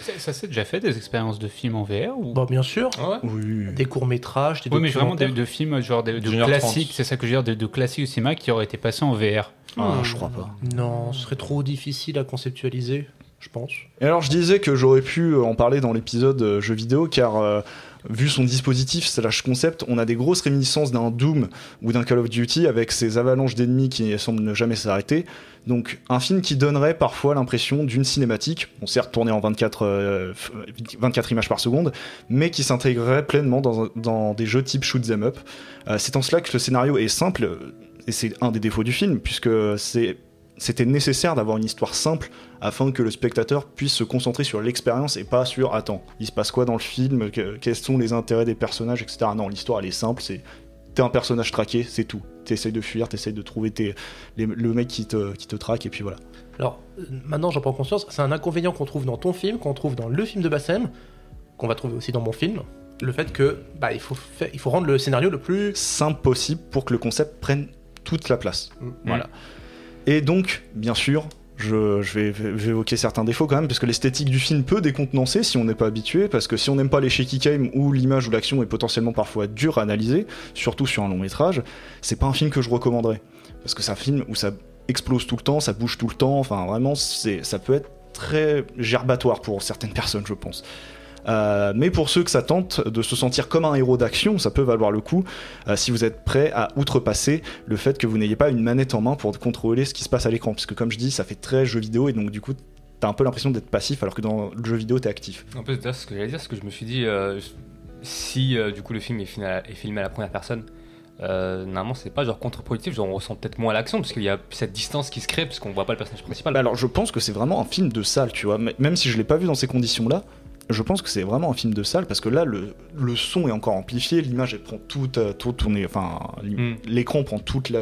Ça s'est déjà fait des expériences de films en VR ou... Bon, bien sûr. Ah ouais. Oui. Des courts-métrages, des mais vraiment de films, genre de classiques, c'est ça que je veux dire, de classiques au cinéma qui auraient été passés en VR. Je crois pas. Non, ce serait trop difficile à conceptualiser, je pense. Et alors je disais que j'aurais pu en parler dans l'épisode jeux vidéo, car vu son dispositif / concept, on a des grosses réminiscences d'un Doom ou d'un Call of Duty avec ces avalanches d'ennemis qui semblent ne jamais s'arrêter. Donc un film qui donnerait parfois l'impression d'une cinématique, certes tournée en 24 images par seconde, mais qui s'intégrerait pleinement dans des jeux type shoot 'em up. C'est en cela que le scénario est simple, et c'est un des défauts du film, puisque c'était nécessaire d'avoir une histoire simple afin que le spectateur puisse se concentrer sur l'expérience et pas sur « Attends, il se passe quoi dans le film ? Quels sont les intérêts des personnages, etc. » Non, l'histoire, elle est simple, t'es un personnage traqué, c'est tout. T'essayes de fuir, t'essayes de trouver le mec qui te traque, et puis voilà. Alors, maintenant j'en prends conscience, c'est un inconvénient qu'on trouve dans ton film, qu'on trouve dans le film de Bassem, qu'on va trouver aussi dans mon film, le fait que il faut rendre le scénario le plus simple possible pour que le concept prenne toute la place. Voilà. Et donc, bien sûr, je vais évoquer certains défauts quand même, parce que l'esthétique du film peut décontenancer si on n'est pas habitué, parce que si on n'aime pas les shaky cam où l'image ou l'action est potentiellement parfois dure à analyser, surtout sur un long métrage, c'est pas un film que je recommanderais. Parce que c'est un film où ça explose tout le temps, ça bouge tout le temps, enfin vraiment, ça peut être très gerbatoire pour certaines personnes, je pense. Mais pour ceux que ça tente de se sentir comme un héros d'action, ça peut valoir le coup si vous êtes prêt à outrepasser le fait que vous n'ayez pas une manette en main pour contrôler ce qui se passe à l'écran, parce que comme je dis, ça fait très jeu vidéo, et donc du coup t'as un peu l'impression d'être passif alors que dans le jeu vidéo t'es actif. En plus, c'est ce que j'allais dire, parce que je me suis dit si du coup le film est filmé à la première personne, normalement c'est pas genre contre-productif, genre on ressent peut-être moins l'action parce qu'il y a cette distance qui se crée parce qu'on voit pas le personnage principal. Alors je pense que c'est vraiment un film de salle, tu vois, même si je l'ai pas vu dans ces conditions là, je pense que c'est vraiment un film de salle, parce que là le son est encore amplifié, l'image elle prend l'écran prend toute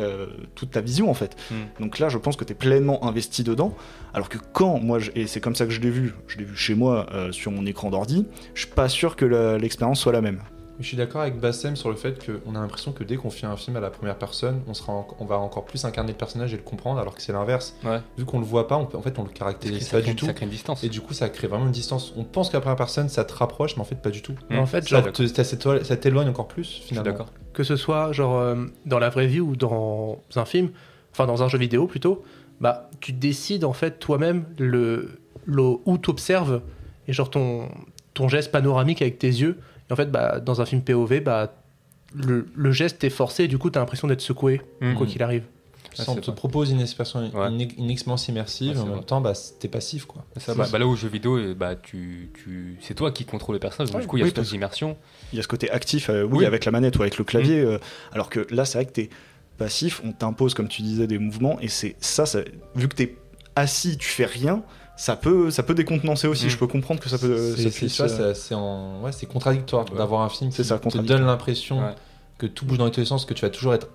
ta vision en fait. Donc là je pense que t'es pleinement investi dedans, alors que et c'est comme ça que je l'ai vu chez moi sur mon écran d'ordi, je suis pas sûr que l'expérience soit la même. Je suis d'accord avec Bassem sur le fait qu'on a l'impression que dès qu'on fait un film à la première personne, on va encore plus incarner le personnage et le comprendre, alors que c'est l'inverse. Ouais. Vu qu'on le voit pas, on le caractérise pas du tout. Ça crée une distance. Et du coup, ça crée vraiment une distance. On pense qu'à la première personne, ça te rapproche, mais en fait, pas du tout. En fait, ça t'éloigne encore plus, finalement. D'accord. Que ce soit dans la vraie vie ou dans un film, enfin dans un jeu vidéo plutôt, tu décides en fait toi-même où t'observes, et genre ton geste panoramique avec tes yeux. Et en fait, dans un film POV, le geste est forcé, et du coup, t'as l'impression d'être secoué, quoi qu'il arrive. On te propose une expérience immersive, en même temps, t'es passif, quoi. Là où au jeu vidéo, c'est toi qui contrôle le personnage, donc du coup, il y a cette immersion. Il y a ce côté actif, avec la manette ou avec le clavier, alors que là, c'est vrai que t'es passif, on t'impose, comme tu disais, des mouvements, et c'est ça, vu que t'es assis, tu fais rien. Ça peut décontenancer aussi, je peux comprendre que ça peut... C'est contradictoire d'avoir un film qui te donne l'impression que tout bouge dans tous les sens, que tu vas toujours être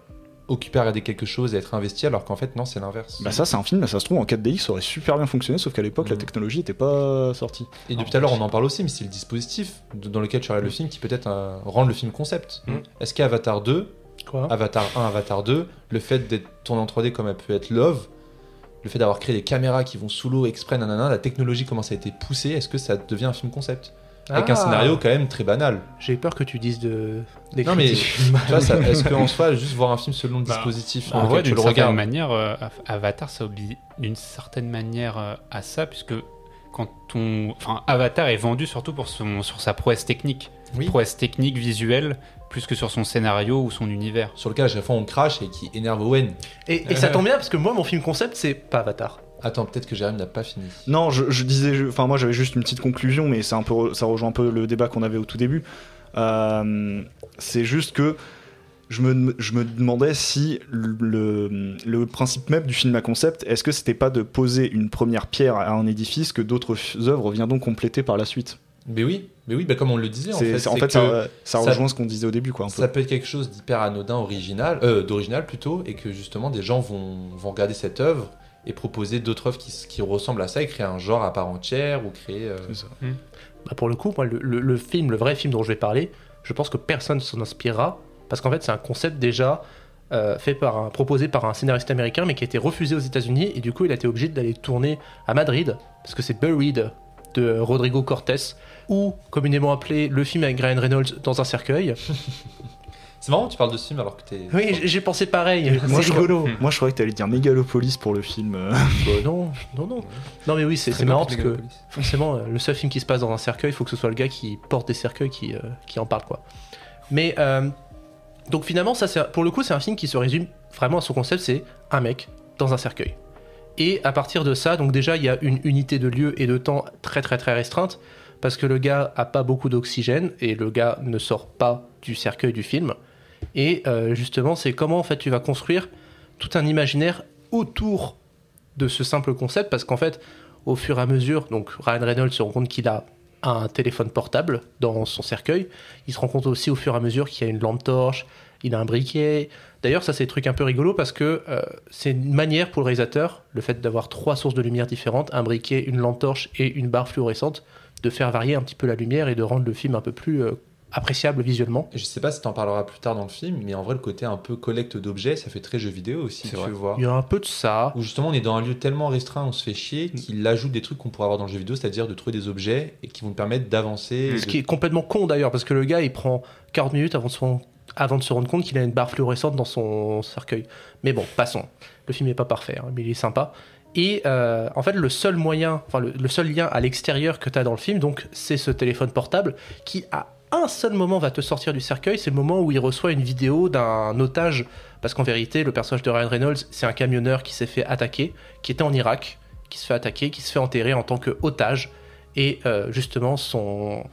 occupé à regarder quelque chose et être investi, alors qu'en fait non, c'est l'inverse. Ça c'est un film, ça se trouve en 4DX ça aurait super bien fonctionné, sauf qu'à l'époque la technologie n'était pas sortie. Et depuis tout à l'heure on en parle aussi, mais c'est le dispositif dans lequel tu regardes le film qui peut-être rend le film concept. Est-ce qu'Avatar 2, Avatar 1, Avatar 2, le fait d'être tourné en 3D comme elle peut être Love, le fait d'avoir créé des caméras qui vont sous l'eau exprès, la technologie commence à être poussée, est-ce que ça devient un film concept ? Avec un scénario quand même très banal. J'ai peur que tu dises des non mais tu vois, est-ce qu'en soi juste voir un film selon le dispositif en vrai, d'une certaine manière, Avatar ça oblige d'une certaine manière à ça, puisque Avatar est vendu surtout sur sa prouesse technique, visuelle, plus que sur son scénario ou son univers. Sur lequel à chaque fois on crache et qui énerve Owen. Et ça tombe bien parce que moi mon film concept c'est pas Avatar. Attends, peut-être que Jérémy n'a pas fini. Non, je disais, moi j'avais juste une petite conclusion, mais ça rejoint un peu le débat qu'on avait au tout début. C'est juste que je me demandais si le principe même du film à concept, est-ce que c'était pas de poser une première pierre à un édifice que d'autres œuvres viendront compléter par la suite? Mais oui, comme on le disait, ça rejoint ce qu'on disait au début, quoi. Ça peut être quelque chose d'hyper anodin, d'original plutôt, et que justement des gens vont regarder cette œuvre et proposer d'autres œuvres qui ressemblent à ça et créer un genre à part entière ou créer. C'est ça. Bah pour le coup, moi, le vrai film dont je vais parler, je pense que personne ne s'en inspirera parce qu'en fait, c'est un concept déjà proposé par un scénariste américain, mais qui a été refusé aux États-Unis et du coup, il a été obligé d'aller tourner à Madrid parce que c'est Buried de Rodrigo Cortés, ou communément appelé le film avec Ryan Reynolds dans un cercueil. C'est marrant que tu parles de ce film alors que t'es... Oui, j'ai pensé pareil, c'est rigolo. Moi je croyais que t'allais dire Mégalopolis pour le film. Non. Non mais oui, c'est marrant parce que forcément, le seul film qui se passe dans un cercueil, il faut que ce soit le gars qui porte des cercueils qui en parle, quoi. Mais donc finalement, pour le coup, c'est un film qui se résume vraiment à son concept, c'est un mec dans un cercueil. Et à partir de ça, donc déjà, il y a une unité de lieu et de temps très très très restreinte, parce que le gars a pas beaucoup d'oxygène, et le gars ne sort pas du cercueil du film. Et justement, c'est comment en fait tu vas construire tout un imaginaire autour de ce simple concept, parce qu'en fait, au fur et à mesure, donc Ryan Reynolds se rend compte qu'il a un téléphone portable dans son cercueil. Il se rend compte aussi au fur et à mesure qu'il y a une lampe torche, il a un briquet. D'ailleurs, ça c'est des trucs un peu rigolos parce que c'est une manière pour le réalisateur, le fait d'avoir 3 sources de lumière différentes, un briquet, une lampe torche et une barre fluorescente, de faire varier un petit peu la lumière et de rendre le film un peu plus appréciable visuellement. Je sais pas si t'en parleras plus tard dans le film, mais en vrai, le côté un peu collecte d'objets, ça fait très jeu vidéo aussi, tu vois. Il y a un peu de ça. Où justement, on est dans un lieu tellement restreint, on se fait chier, qu'il ajoute des trucs qu'on pourrait avoir dans le jeu vidéo, c'est-à-dire de trouver des objets et qui vont te permettre d'avancer. Ce qui est complètement con d'ailleurs, parce que le gars, il prend 40 minutes avant de se rendre compte qu'il a une barre fluorescente dans son cercueil. Mais bon, passons. Le film n'est pas parfait, hein, mais il est sympa. Et en fait, le seul lien à l'extérieur que tu as dans le film, donc, c'est ce téléphone portable qui, à un seul moment, va te sortir du cercueil. C'est le moment où il reçoit une vidéo d'un otage, parce qu'en vérité, le personnage de Ryan Reynolds, c'est un camionneur qui s'est fait attaquer, qui était en Irak, qui se fait attaquer, qui se fait enterrer en tant qu'otage. Et justement, son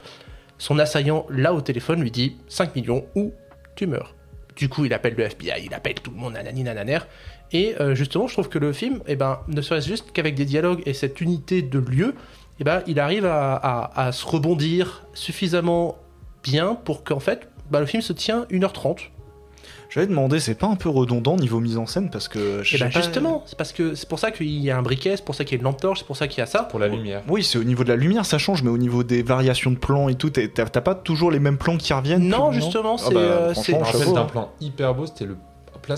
assaillant, là au téléphone, lui dit 5 millions ou tu meurs. Du coup, il appelle le FBI, il appelle tout le monde, nanani nananer. Et justement, je trouve que le film, ne serait-ce juste qu'avec des dialogues et cette unité de lieu, il arrive à se rebondir suffisamment bien pour qu'en fait, le film se tient 1h30. J'avais demandé, c'est pas un peu redondant niveau mise en scène parce que... justement, c'est pour ça qu'il y a un briquet, c'est pour ça qu'il y a une lampe torche, c'est pour ça qu'il y a ça. Pour la lumière. Oui, c'est au niveau de la lumière, ça change, mais au niveau des variations de plans et tout, t'as pas toujours les mêmes plans qui reviennent? Non, justement, c'est... Je me rappelle d'un plan hyper beau, c'était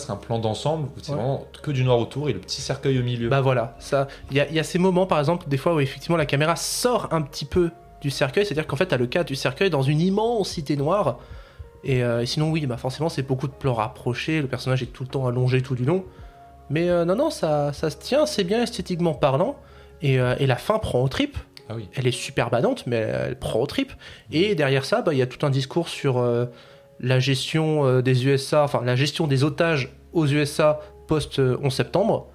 un plan d'ensemble où c'est vraiment que du noir autour et le petit cercueil au milieu. Voilà, ça. Il y a ces moments, par exemple, des fois où effectivement la caméra sort un petit peu du cercueil, c'est-à-dire qu'en fait t'as le cadre du cercueil dans une immensité noire. Et sinon, oui, forcément, c'est beaucoup de plans rapprochés, le personnage est tout le temps allongé tout du long. Mais non, ça se tient, c'est bien esthétiquement parlant. Et la fin prend aux tripes. Ah oui. Elle est super badante, mais elle prend aux tripes. Et derrière ça, il y a tout un discours sur la gestion des USA, enfin la gestion des otages aux USA post-11 septembre,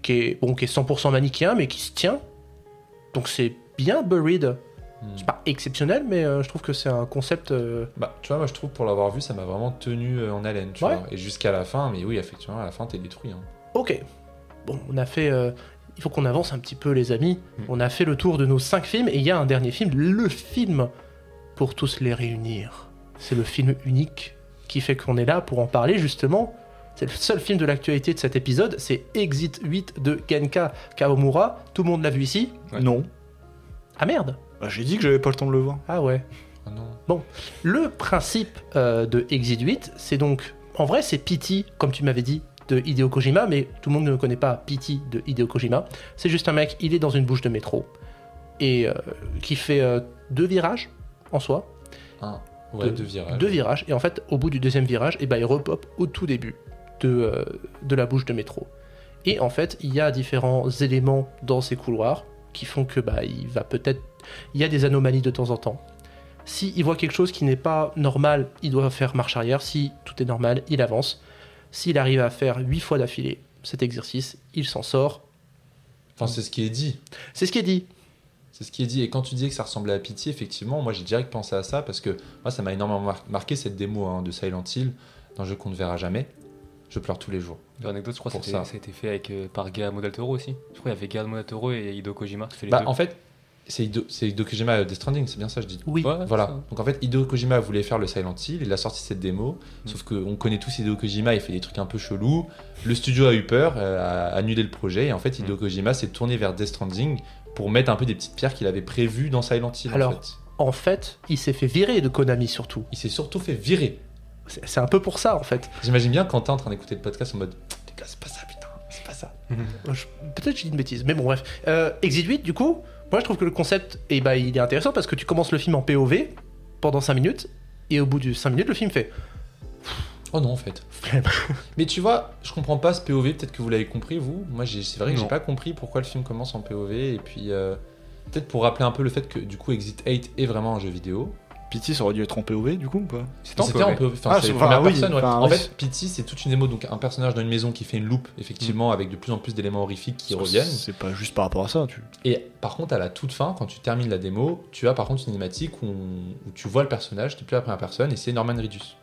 qui est 100% manichéen, mais qui se tient. Donc c'est bien Buried. C'est pas exceptionnel, mais je trouve que c'est un concept... tu vois, moi je trouve pour l'avoir vu, ça m'a vraiment tenu en haleine, tu vois. Et jusqu'à la fin, mais oui, effectivement, à la fin, t'es détruit. Hein. Ok. Bon, on a fait... il faut qu'on avance un petit peu, les amis. On a fait le tour de nos 5 films, et il y a un dernier film, le film pour tous les réunir. C'est le film unique qui fait qu'on est là pour en parler, justement. C'est le seul film de l'actualité de cet épisode, c'est Exit 8 de Genka Kawamura. Tout le monde l'a vu ici? Ouais. Non. Ah merde! J'ai dit que j'avais pas le temps de le voir. Ah ouais. Ah non. Bon, le principe de Exit 8, c'est donc... En vrai, c'est P.T., comme tu m'avais dit, de Hideo Kojima, mais tout le monde ne connaît pas P.T. de Hideo Kojima. C'est juste un mec, il est dans une bouche de métro, et qui fait 2 virages, en soi. Ouais, 2 virages. 2 virages, et en fait, au bout du 2e virage, il repop au tout début de la bouche de métro. Et en fait, il y a différents éléments dans ces couloirs qui font que il y a des anomalies de temps en temps. S'il voit quelque chose qui n'est pas normal, il doit faire marche arrière. Si tout est normal, il avance. S'il arrive à faire 8 fois d'affilée cet exercice, il s'en sort Enfin, c'est ce qui est dit. C'est ce qui est dit. C'est ce qui est dit. Et quand tu disais que ça ressemblait à Pity, effectivement, moi j'ai direct pensé à ça parce que moi ça m'a énormément marqué cette démo de Silent Hill, d'un jeu qu'on ne verra jamais. Je pleure tous les jours. L'anecdote, je crois que ça a été fait avec, par Guillermo del Toro aussi. Je crois qu'il y avait Guillermo del Toro et Hideo Kojima. Les deux. En fait, c'est Hideo Kojima Death Stranding, c'est bien ça je dis. Oui. Ouais, voilà. ça. Donc en fait, Hideo Kojima voulait faire le Silent Hill, il a sorti cette démo, sauf qu'on connaît tous Hideo Kojima, il fait des trucs un peu chelous. Le studio a eu peur, a annulé le projet, et en fait, Hideo Kojima s'est tourné vers Death Stranding pour mettre un peu des petites pierres qu'il avait prévues dans Silent Hill. Alors, en fait, il s'est fait virer de Konami surtout. Il s'est surtout fait virer. C'est un peu pour ça en fait. J'imagine bien Quentin en train d'écouter le podcast en mode les gars, c'est pas ça, putain, c'est pas ça. Peut-être que j'ai dit une bêtise, mais bon, bref. Exit 8, du coup, moi je trouve que le concept, il est intéressant parce que tu commences le film en POV pendant 5 minutes, et au bout de 5 minutes, le film fait. Oh non, en fait. Mais tu vois, je comprends pas ce POV, peut-être que vous l'avez compris, vous. Moi, c'est vrai que j'ai pas compris pourquoi le film commence en POV, et puis peut-être pour rappeler un peu le fait que du coup, Exit 8 est vraiment un jeu vidéo. Pity, ça aurait dû être en POV du coup ou pas? C'était en POV. Enfin, c'est la première personne. Ouais. En fait, Pity, c'est toute une démo, donc un personnage dans une maison qui fait une loupe, effectivement, avec de plus en plus d'éléments horrifiques qui reviennent. C'est pas juste par rapport à ça. Et par contre, à la toute fin, quand tu termines la démo, tu as par contre une cinématique où tu vois le personnage, tu n'es plus à la première personne, et c'est Norman Reedus.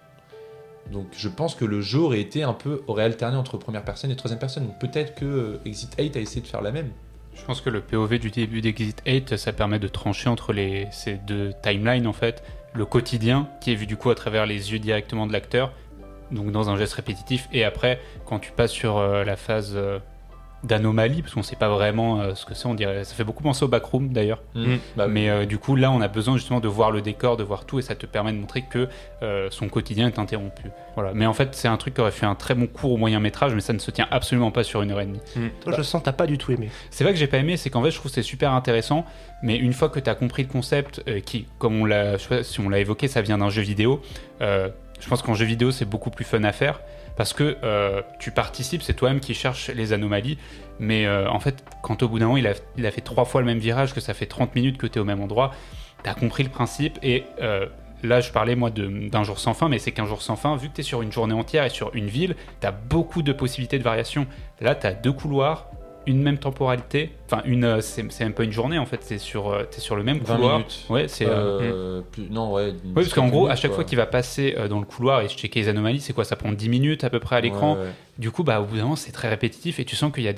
Donc je pense que le jeu aurait alterné entre première personne et troisième personne. Donc peut-être que Exit 8 a essayé de faire la même. Je pense que le POV du début d'Exit 8, ça permet de trancher entre ces deux timelines en fait. Le quotidien, qui est vu du coup à travers les yeux directement de l'acteur, donc dans un geste répétitif, et après, quand tu passes sur la phase d'anomalie, parce qu'on sait pas vraiment ce que c'est, on dirait, ça fait beaucoup penser au Backroom d'ailleurs. Mais du coup là on a besoin justement de voir le décor, de voir tout, et ça te permet de montrer que son quotidien est interrompu. Voilà. Mais en fait c'est un truc qui aurait fait un très bon court au moyen métrage, mais ça ne se tient absolument pas sur 1h30. Toi je sens que t'as pas du tout aimé. C'est vrai que j'ai pas aimé, c'est qu'en fait je trouve que c'est super intéressant, mais une fois que t'as compris le concept, qui comme on l'a évoqué, ça vient d'un jeu vidéo, je pense qu'en jeu vidéo c'est beaucoup plus fun à faire, parce que tu participes, c'est toi-même qui cherches les anomalies, mais en fait, quand au bout d'un moment, il a fait 3 fois le même virage, que ça fait 30 minutes que tu es au même endroit, tu as compris le principe, et là, je parlais, moi, d'un jour sans fin, mais c'est qu'un jour sans fin, vu que tu es sur une journée entière et sur une ville, tu as beaucoup de possibilités de variation. Là, tu as 2 couloirs, une même temporalité, enfin c'est même pas une journée en fait, t'es sur le même 20 couloir. minutes. Ouais, c'est non, ouais. Oui, parce qu'en gros, à chaque quoi. fois qu'il va passer dans le couloir et checker les anomalies, c'est quoi, ça prend 10 minutes à peu près à l'écran. Ouais. Du coup, au bout d'un moment, c'est très répétitif, et tu sens qu'il y a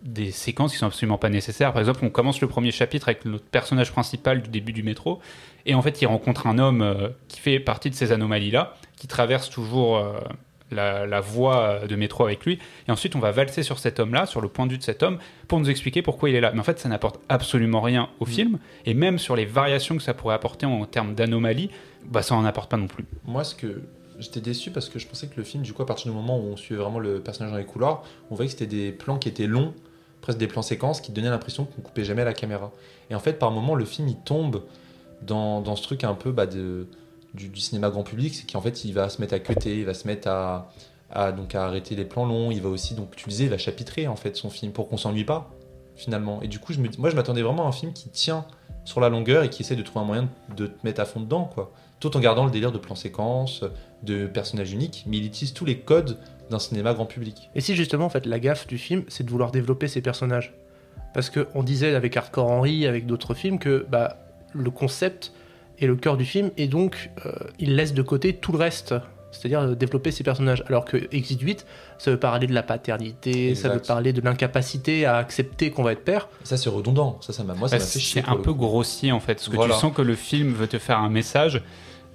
des séquences qui sont absolument pas nécessaires. Par exemple, on commence le premier chapitre avec notre personnage principal du début du métro, et en fait, il rencontre un homme qui fait partie de ces anomalies-là, qui traverse toujours la voie de métro avec lui, et ensuite on va valser sur cet homme-là, sur le point de vue de cet homme, pour nous expliquer pourquoi il est là. Mais en fait, ça n'apporte absolument rien au film, et même sur les variations que ça pourrait apporter en termes d'anomalies, ça en apporte pas non plus. Moi, j'étais déçu parce que je pensais que le film, du coup, à partir du moment où on suivait vraiment le personnage dans les couloirs, on voyait que c'était des plans qui étaient longs, presque des plans séquences, qui donnaient l'impression qu'on coupait jamais la caméra. Et en fait, par moments, le film, il tombe dans ce truc un peu du cinéma grand public, c'est qu'en fait il va se mettre à cutter, il va se mettre à arrêter les plans longs, il va aussi, donc tu disais, il va chapitrer en fait son film pour qu'on s'ennuie pas finalement. Et du coup moi je m'attendais vraiment à un film qui tient sur la longueur et qui essaie de trouver un moyen de te mettre à fond dedans, quoi, tout en gardant le délire de plan séquence, de personnages uniques, mais il utilise tous les codes d'un cinéma grand public. Et si justement en fait la gaffe du film c'est de vouloir développer ces personnages, parce qu'on disait avec Hardcore Henry, avec d'autres films, que le concept et le cœur du film, et donc il laisse de côté tout le reste, c'est-à-dire développer ses personnages, alors que Exit 8 ça veut parler de la paternité, exact. Ça veut parler de l'incapacité à accepter qu'on va être père. Ça c'est redondant, ça m'a fait chier. C'est un peu grossier en fait, parce que tu sens que le film veut te faire un message,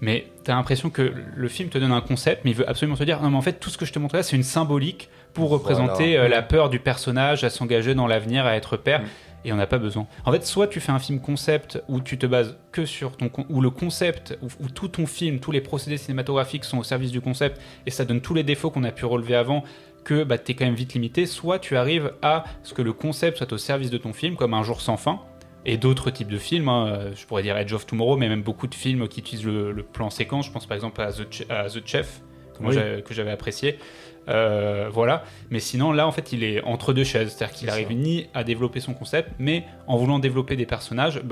mais t'as l'impression que le film te donne un concept, mais il veut absolument te dire non mais en fait tout ce que je te montre là c'est une symbolique pour représenter la peur du personnage à s'engager dans l'avenir, à être père. Et on n'a pas besoin. En fait, soit tu fais un film concept où tu te bases que sur où le concept, où tout ton film, tous les procédés cinématographiques sont au service du concept, et ça donne tous les défauts qu'on a pu relever avant, que t'es quand même vite limité. Soit tu arrives à ce que le concept soit au service de ton film, comme Un jour sans fin, et d'autres types de films, je pourrais dire Edge of Tomorrow, mais même beaucoup de films qui utilisent le plan séquence. Je pense par exemple à The Chef, que j'avais apprécié. Voilà, mais sinon là en fait il est entre deux chaises, c'est-à-dire qu'il arrive ni à développer son concept, mais en voulant développer des personnages,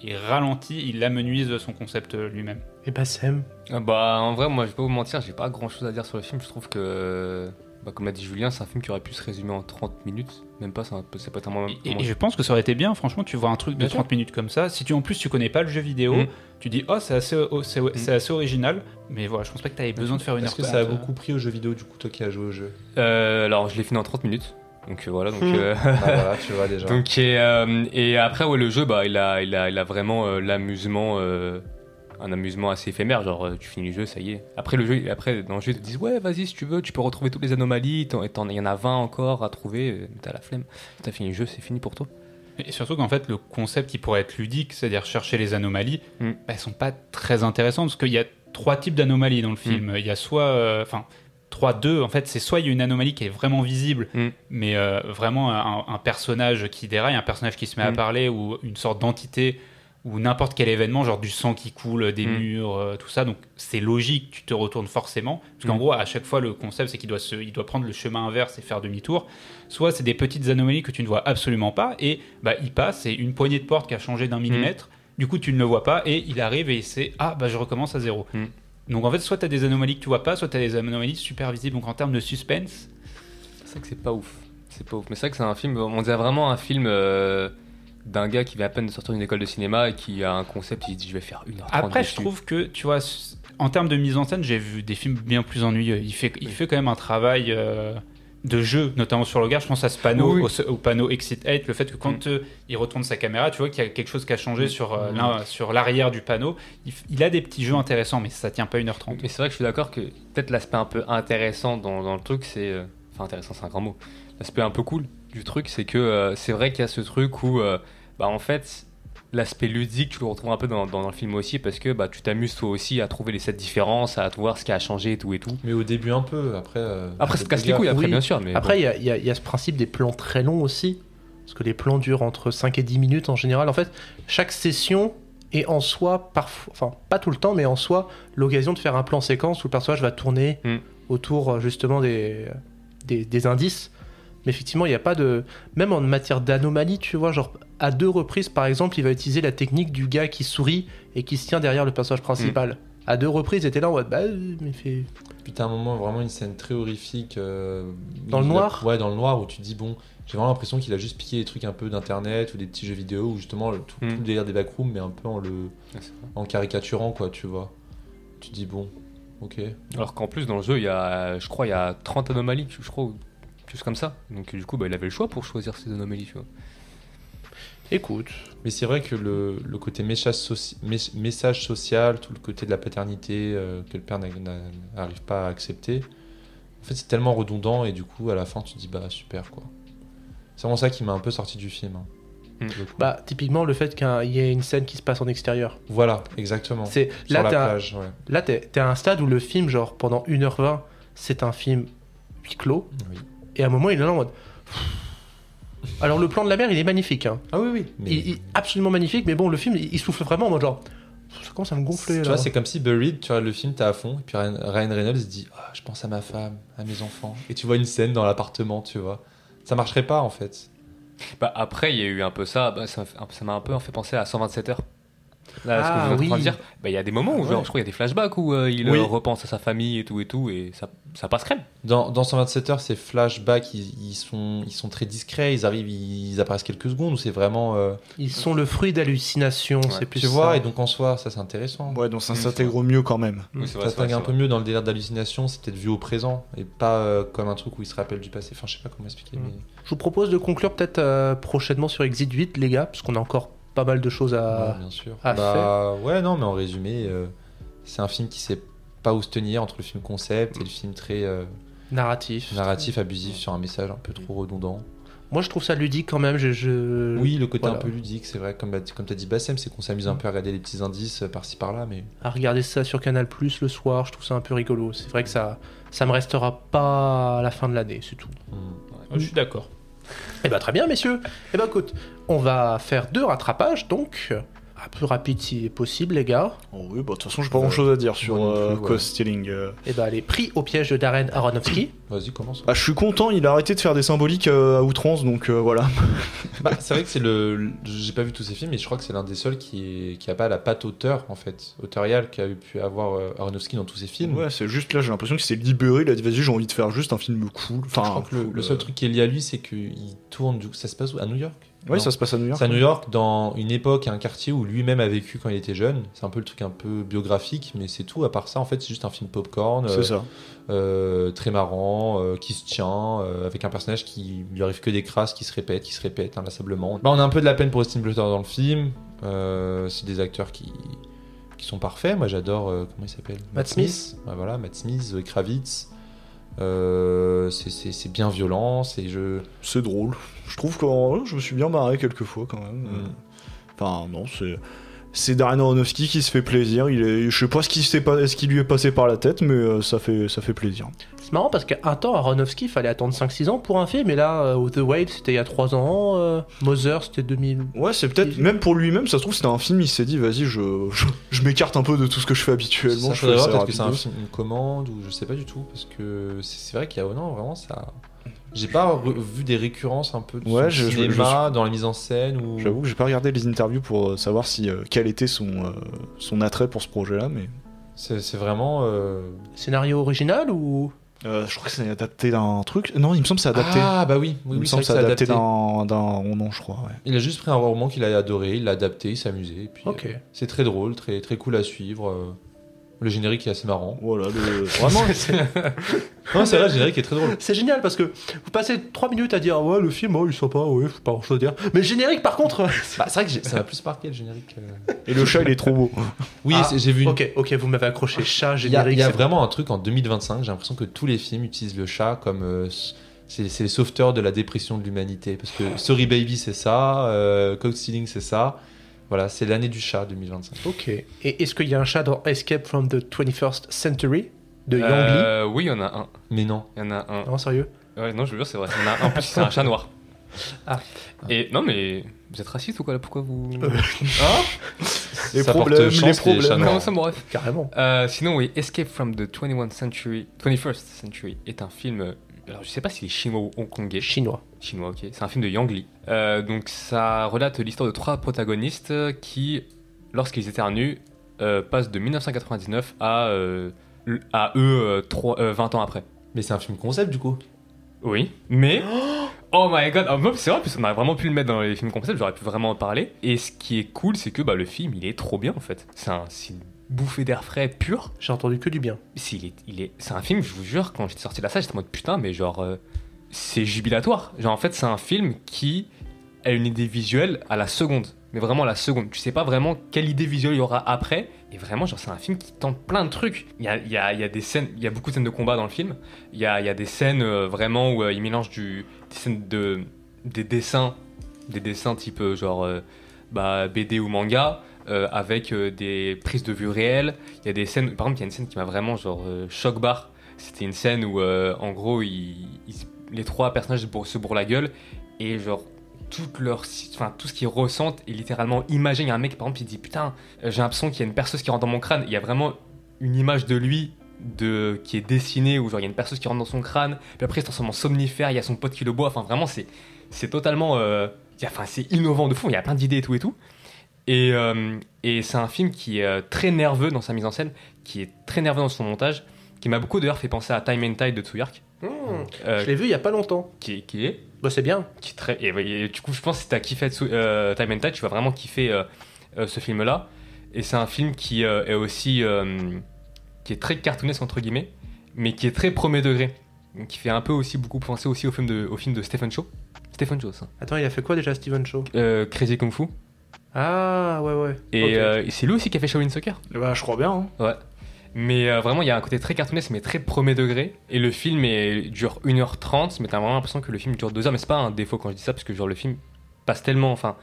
il ralentit, il amenuise son concept lui-même. Et Sam en vrai, moi je vais pas vous mentir, j'ai pas grand chose à dire sur le film. Je trouve que comme l'a dit Julien, c'est un film qui aurait pu se résumer en 30 minutes. Même pas, c'est pas tellement... Et je pense que ça aurait été bien, franchement, tu vois un truc de 30 minutes comme ça. Si en plus tu connais pas le jeu vidéo, tu dis c'est assez original, mais voilà, je pense pas que tu avais besoin de faire une heure. Est-ce que ça a beaucoup pris au jeu vidéo, du coup, toi qui as joué au jeu? Alors, je l'ai fini en 30 minutes. Donc voilà, voilà, tu vois déjà. Donc, et après, le jeu, il a vraiment l'amusement... un amusement assez éphémère, genre tu finis le jeu, ça y est. Après dans le jeu ils te disent ouais vas-y si tu veux, tu peux retrouver toutes les anomalies, il y en a 20 encore à trouver, t'as la flemme, t'as fini le jeu, c'est fini pour toi. Et surtout qu'en fait le concept qui pourrait être ludique, c'est-à-dire chercher les anomalies, elles sont pas très intéressantes parce qu'il y a 3 types d'anomalies dans le film. Il y a soit... 3-2, en fait, c'est soit il y a une anomalie qui est vraiment visible, mais vraiment un personnage qui déraille, un personnage qui se met à parler ou une sorte d'entité ou n'importe quel événement, genre du sang qui coule, des murs, tout ça. Donc c'est logique, tu te retournes forcément. Parce qu'en gros, à chaque fois, le concept, c'est qu'il doit prendre le chemin inverse et faire demi-tour. Soit c'est des petites anomalies que tu ne vois absolument pas, et il passe, c'est une poignée de porte qui a changé d'1 millimètre. Du coup, tu ne le vois pas, et il arrive et c'est je recommence à zéro. Donc en fait, soit tu as des anomalies que tu vois pas, soit tu as des anomalies super visibles. Donc en termes de suspense, c'est vrai que c'est pas ouf. Mais c'est vrai que c'est un film, on dirait vraiment un film d'un gars qui vient à peine de sortir d'une école de cinéma et qui a un concept, il se dit je vais faire 1h30. Après, je trouve que, tu vois, en termes de mise en scène, j'ai vu des films bien plus ennuyeux. Il fait quand même un travail de jeu, notamment sur le regard. Je pense à ce panneau, au panneau Exit 8, le fait que quand il retourne sa caméra, tu vois qu'il y a quelque chose qui a changé sur l'arrière du panneau. Il a des petits jeux intéressants, mais ça tient pas 1h30. Mais c'est vrai que je suis d'accord que peut-être l'aspect un peu intéressant dans le truc, c'est... Enfin, intéressant, c'est un grand mot. L'aspect un peu cool du truc, c'est que c'est vrai qu'il y a ce truc où... en fait, l'aspect ludique, tu le retrouves un peu dans le film aussi, parce que tu t'amuses toi aussi à trouver cette différence, à voir ce qui a changé et tout et tout. Mais au début un peu, après ça te casse les couilles, après bien sûr. Mais après, il y a ce principe des plans très longs aussi, parce que les plans durent entre 5 et 10 minutes en général. En fait, chaque session est en soi, parfois, enfin pas tout le temps, mais en soi, l'occasion de faire un plan séquence où le personnage va tourner autour justement des indices. Mais effectivement, il n'y a pas de... Même en matière d'anomalie, tu vois, genre à 2 reprises, par exemple, il va utiliser la technique du gars qui sourit et qui se tient derrière le personnage principal. À 2 reprises, il était là en mode, mais fait... Puis t'as un moment, vraiment une scène très horrifique. Dans le noir ? Ouais, dans le noir, où tu te dis, bon, j'ai vraiment l'impression qu'il a juste piqué des trucs un peu d'internet ou des petits jeux vidéo, où justement, tout le délire des backrooms, mais un peu en caricaturant, quoi, tu vois. Tu te dis, bon, ok. Alors qu'en plus, dans le jeu, il y a 30 anomalies, je crois, plus comme ça. Donc du coup, il avait le choix pour choisir ces anomalies, tu vois. Écoute. Mais c'est vrai que le côté message social, tout le côté de la paternité que le père n'arrive pas à accepter, en fait c'est tellement redondant et du coup à la fin tu te dis super quoi. C'est vraiment ça qui m'a un peu sorti du film. Typiquement le fait qu'il y ait une scène qui se passe en extérieur. Voilà, exactement. Sur la plage. Ouais. Là t'es à un stade où le film, genre pendant 1h20, c'est un film huis clos. Oui. Et à un moment il est là en mode... Alors le plan de la mer il est magnifique hein. Ah oui mais... il est absolument magnifique, mais bon le film il souffle vraiment en mode genre ça commence à me gonfler. Tu vois, c'est comme si Buried, tu vois le film t'es à fond et puis Ryan Reynolds dit je pense à ma femme, à mes enfants, et tu vois une scène dans l'appartement, tu vois, ça marcherait pas en fait. Après il y a eu un peu ça m'a un peu fait penser à 127 heures. Là, ce que vous êtes en train de dire, il y a des moments où genre, je crois qu'il y a des flashbacks où il repense à sa famille et tout et ça passe crème. Dans 127 heures, ces flashbacks ils sont très discrets, ils apparaissent quelques secondes ou c'est vraiment ils sont le fruit d'hallucinations, c'est plus tu vois, et donc en soi ça c'est intéressant. Ouais, donc ça s'intègre mieux quand même. Ça s'intègre un peu mieux dans le délire d'hallucination, c'est peut-être vu au présent et pas comme un truc où il se rappelle du passé. Enfin, je sais pas comment expliquer. Mais... Je vous propose de conclure peut-être prochainement sur Exit 8 les gars, parce qu'on a encore pas mal de choses à faire. Ouais, non, mais en résumé, c'est un film qui sait pas où se tenir entre le film concept et le film très narratif, abusif sur un message un peu trop redondant. Moi, je trouve ça ludique quand même. Oui, le côté un peu ludique, c'est vrai. Comme t'as dit, Bassem, c'est qu'on s'amuse un peu à regarder les petits indices par-ci par-là, mais à regarder ça sur Canal+ le soir, je trouve ça un peu rigolo. C'est vrai que ça me restera pas à la fin de l'année, c'est tout. Je suis d'accord. Eh ben très bien messieurs. Eh ben écoute, on va faire 2 rattrapages donc. Plus rapide si possible, les gars. Oh oui, de toute façon, j'ai pas grand chose à dire sur Coast Stealing. Et bah, allez, pris au piège de Darren Aronofsky. Vas-y, commence. Je suis content, il a arrêté de faire des symboliques à outrance, donc voilà. C'est vrai que j'ai pas vu tous ces films, mais je crois que c'est l'un des seuls qui a pas la patte auteur, en fait, auteuriale qu'a pu avoir Aronofsky dans tous ses films. Ouais, c'est juste là, j'ai l'impression qu'il s'est libéré, il a dit vas-y, j'ai envie de faire juste un film cool. Enfin, je crois que le seul truc qui est lié à lui, c'est qu'il tourne, ça se passe où, à New York? Oui, ça se passe à New York. C'est à New York, dans une époque et un quartier où lui-même a vécu quand il était jeune. C'est un peu le truc un peu biographique, mais c'est tout. À part ça, en fait, c'est juste un film popcorn. C'est ça. Très marrant, qui se tient, avec un personnage qui lui arrive que des crasses qui se répètent inlassablement. On a un peu de la peine pour Austin Butler dans le film. C'est des acteurs qui sont parfaits. Moi, j'adore. Comment il s'appelle? Matt Smith. Ouais, voilà, Matt Smith, Zoe Kravitz. C'est bien violent, c'est drôle. Je trouve que je me suis bien marré quelques fois quand même. Enfin non, c'est Darren Aronofsky qui se fait plaisir. Je sais pas ce qui lui est passé par la tête, mais ça fait plaisir. C'est marrant parce qu'un temps Aronofsky il fallait attendre 5-6 ans pour un film, et là The Whale c'était il y a 3 ans, Mother c'était 2000. Ouais, c'est peut-être même pour lui-même, ça se trouve c'était un film, il s'est dit vas-y, je m'écarte un peu de tout ce que je fais habituellement. Ça, je faudrait voir peut-être que c'est un film, une commande, ou je sais pas du tout, parce que c'est vrai qu'il y a vraiment ça. J'ai pas vu des récurrences un peu de son cinéma dans la mise en scène ou... J'avoue que j'ai pas regardé les interviews pour savoir quel était son attrait pour ce projet-là, mais c'est vraiment scénario original ou je crois que c'est adapté d'un truc. Non, il me semble que c'est adapté. Ah bah oui, il me semble que c'est adapté d'un roman, je crois. Ouais. Il a juste pris un roman qu'il a adoré, il l'a adapté, il s'est amusé. Et puis, c'est très drôle, très très cool à suivre. Le générique est assez marrant. Voilà, vraiment. Non, c'est vrai, le générique est très drôle. C'est génial parce que vous passez 3 minutes à dire ouais, le film, il est sympa, ouais, faut pas grand chose à dire. Mais le générique, par contre. C'est vrai que ça m'a plus marqué le générique. Et le chat, il est trop beau. Oui, j'ai vu. Ok, vous m'avez accroché. Chat, générique. Il y a vraiment un truc en 2025. J'ai l'impression que tous les films utilisent le chat comme. C'est les sauveteurs de la dépression de l'humanité. Parce que Sorry Baby, c'est ça. Cold Stealing, c'est ça. Voilà, c'est l'année du chat 2025. Ok. Et est-ce qu'il y a un chat dans Escape from the 21st Century de Yang Lee? Oui, il y en a un. Mais non. Il y en a un. Non, sérieux? Ouais, non, je veux dire, c'est vrai. Il y en a un. En plus, c'est un chat noir. Ah. Et non, mais vous êtes raciste ou quoi là? Pourquoi vous. Les problèmes. Non, ça m'aurait. Carrément. Sinon, oui, Escape from the 21st Century est un film. Alors, je sais pas s'il est chinois ou hongkongais. Chinois, ok. C'est un film de Yang Lee. Donc, ça relate l'histoire de 3 protagonistes qui, lorsqu'ils éternuent, passent de 1999 à eux 20 ans après. Mais c'est un film concept du coup. Oui, mais... Oh my god, c'est vrai, parce qu'on aurait vraiment pu le mettre dans les films concept, j'aurais pu vraiment en parler. Et ce qui est cool, c'est que le film, il est trop bien en fait. C'est une bouffée d'air frais pur. j'ai entendu que du bien. C'est un film, je vous jure, quand j'étais sorti de la salle, j'étais en mode putain, mais genre, c'est jubilatoire. Genre, en fait, c'est un film qui a une idée visuelle à la seconde. Mais vraiment à la seconde. Tu sais pas vraiment quelle idée visuelle il y aura après. Et vraiment, genre, c'est un film qui tente plein de trucs. Il y a des scènes, il y a beaucoup de scènes de combat dans le film. Il y a des scènes vraiment où il mélange des scènes des dessins type genre BD ou manga. Avec des prises de vue réelles. Il y a des scènes, par exemple, il y a une scène qui m'a vraiment genre choc barre. C'était une scène où en gros les 3 personnages se bourrent la gueule et genre tout ce qu'ils ressentent est littéralement imagé. Il y a un mec par exemple qui dit putain, j'ai l'impression qu'il y a une perceuse qui rentre dans mon crâne. Il y a vraiment une image de lui qui est dessinée où genre il y a une perceuse qui rentre dans son crâne. Puis après il se transforme en somnifère. Il y a son pote qui le boit. Enfin vraiment c'est totalement c'est innovant de fou. Il y a plein d'idées et tout. Et c'est un film qui est très nerveux dans sa mise en scène, qui est très nerveux dans son montage, qui m'a beaucoup d'ailleurs fait penser à Time and Tide de Tsuyark. Je l'ai vu il y a pas longtemps. Qui est Bah c'est bien. Qui est très, et du coup, je pense que si t'as kiffé Time and Tide, tu vas vraiment kiffer ce film-là. Et c'est un film qui est aussi qui est très cartoonesque entre guillemets, mais qui est très premier degré, qui fait un peu aussi beaucoup penser aussi au film de Stephen Chow. Stephen Chow, ça. Attends, il a fait quoi déjà, Stephen Chow? Crazy Kung Fu. Ah ouais. Et Okay. c'est lui aussi qui a fait Shaolin Soccer. Bah je crois bien. Hein. Ouais. Mais vraiment, il y a un côté très cartoonesque, mais très premier degré. Et le film dure 1h30, mais t'as vraiment l'impression que le film dure 2 heures. Mais c'est pas un défaut quand je dis ça, parce que genre le film passe tellement. Enfin,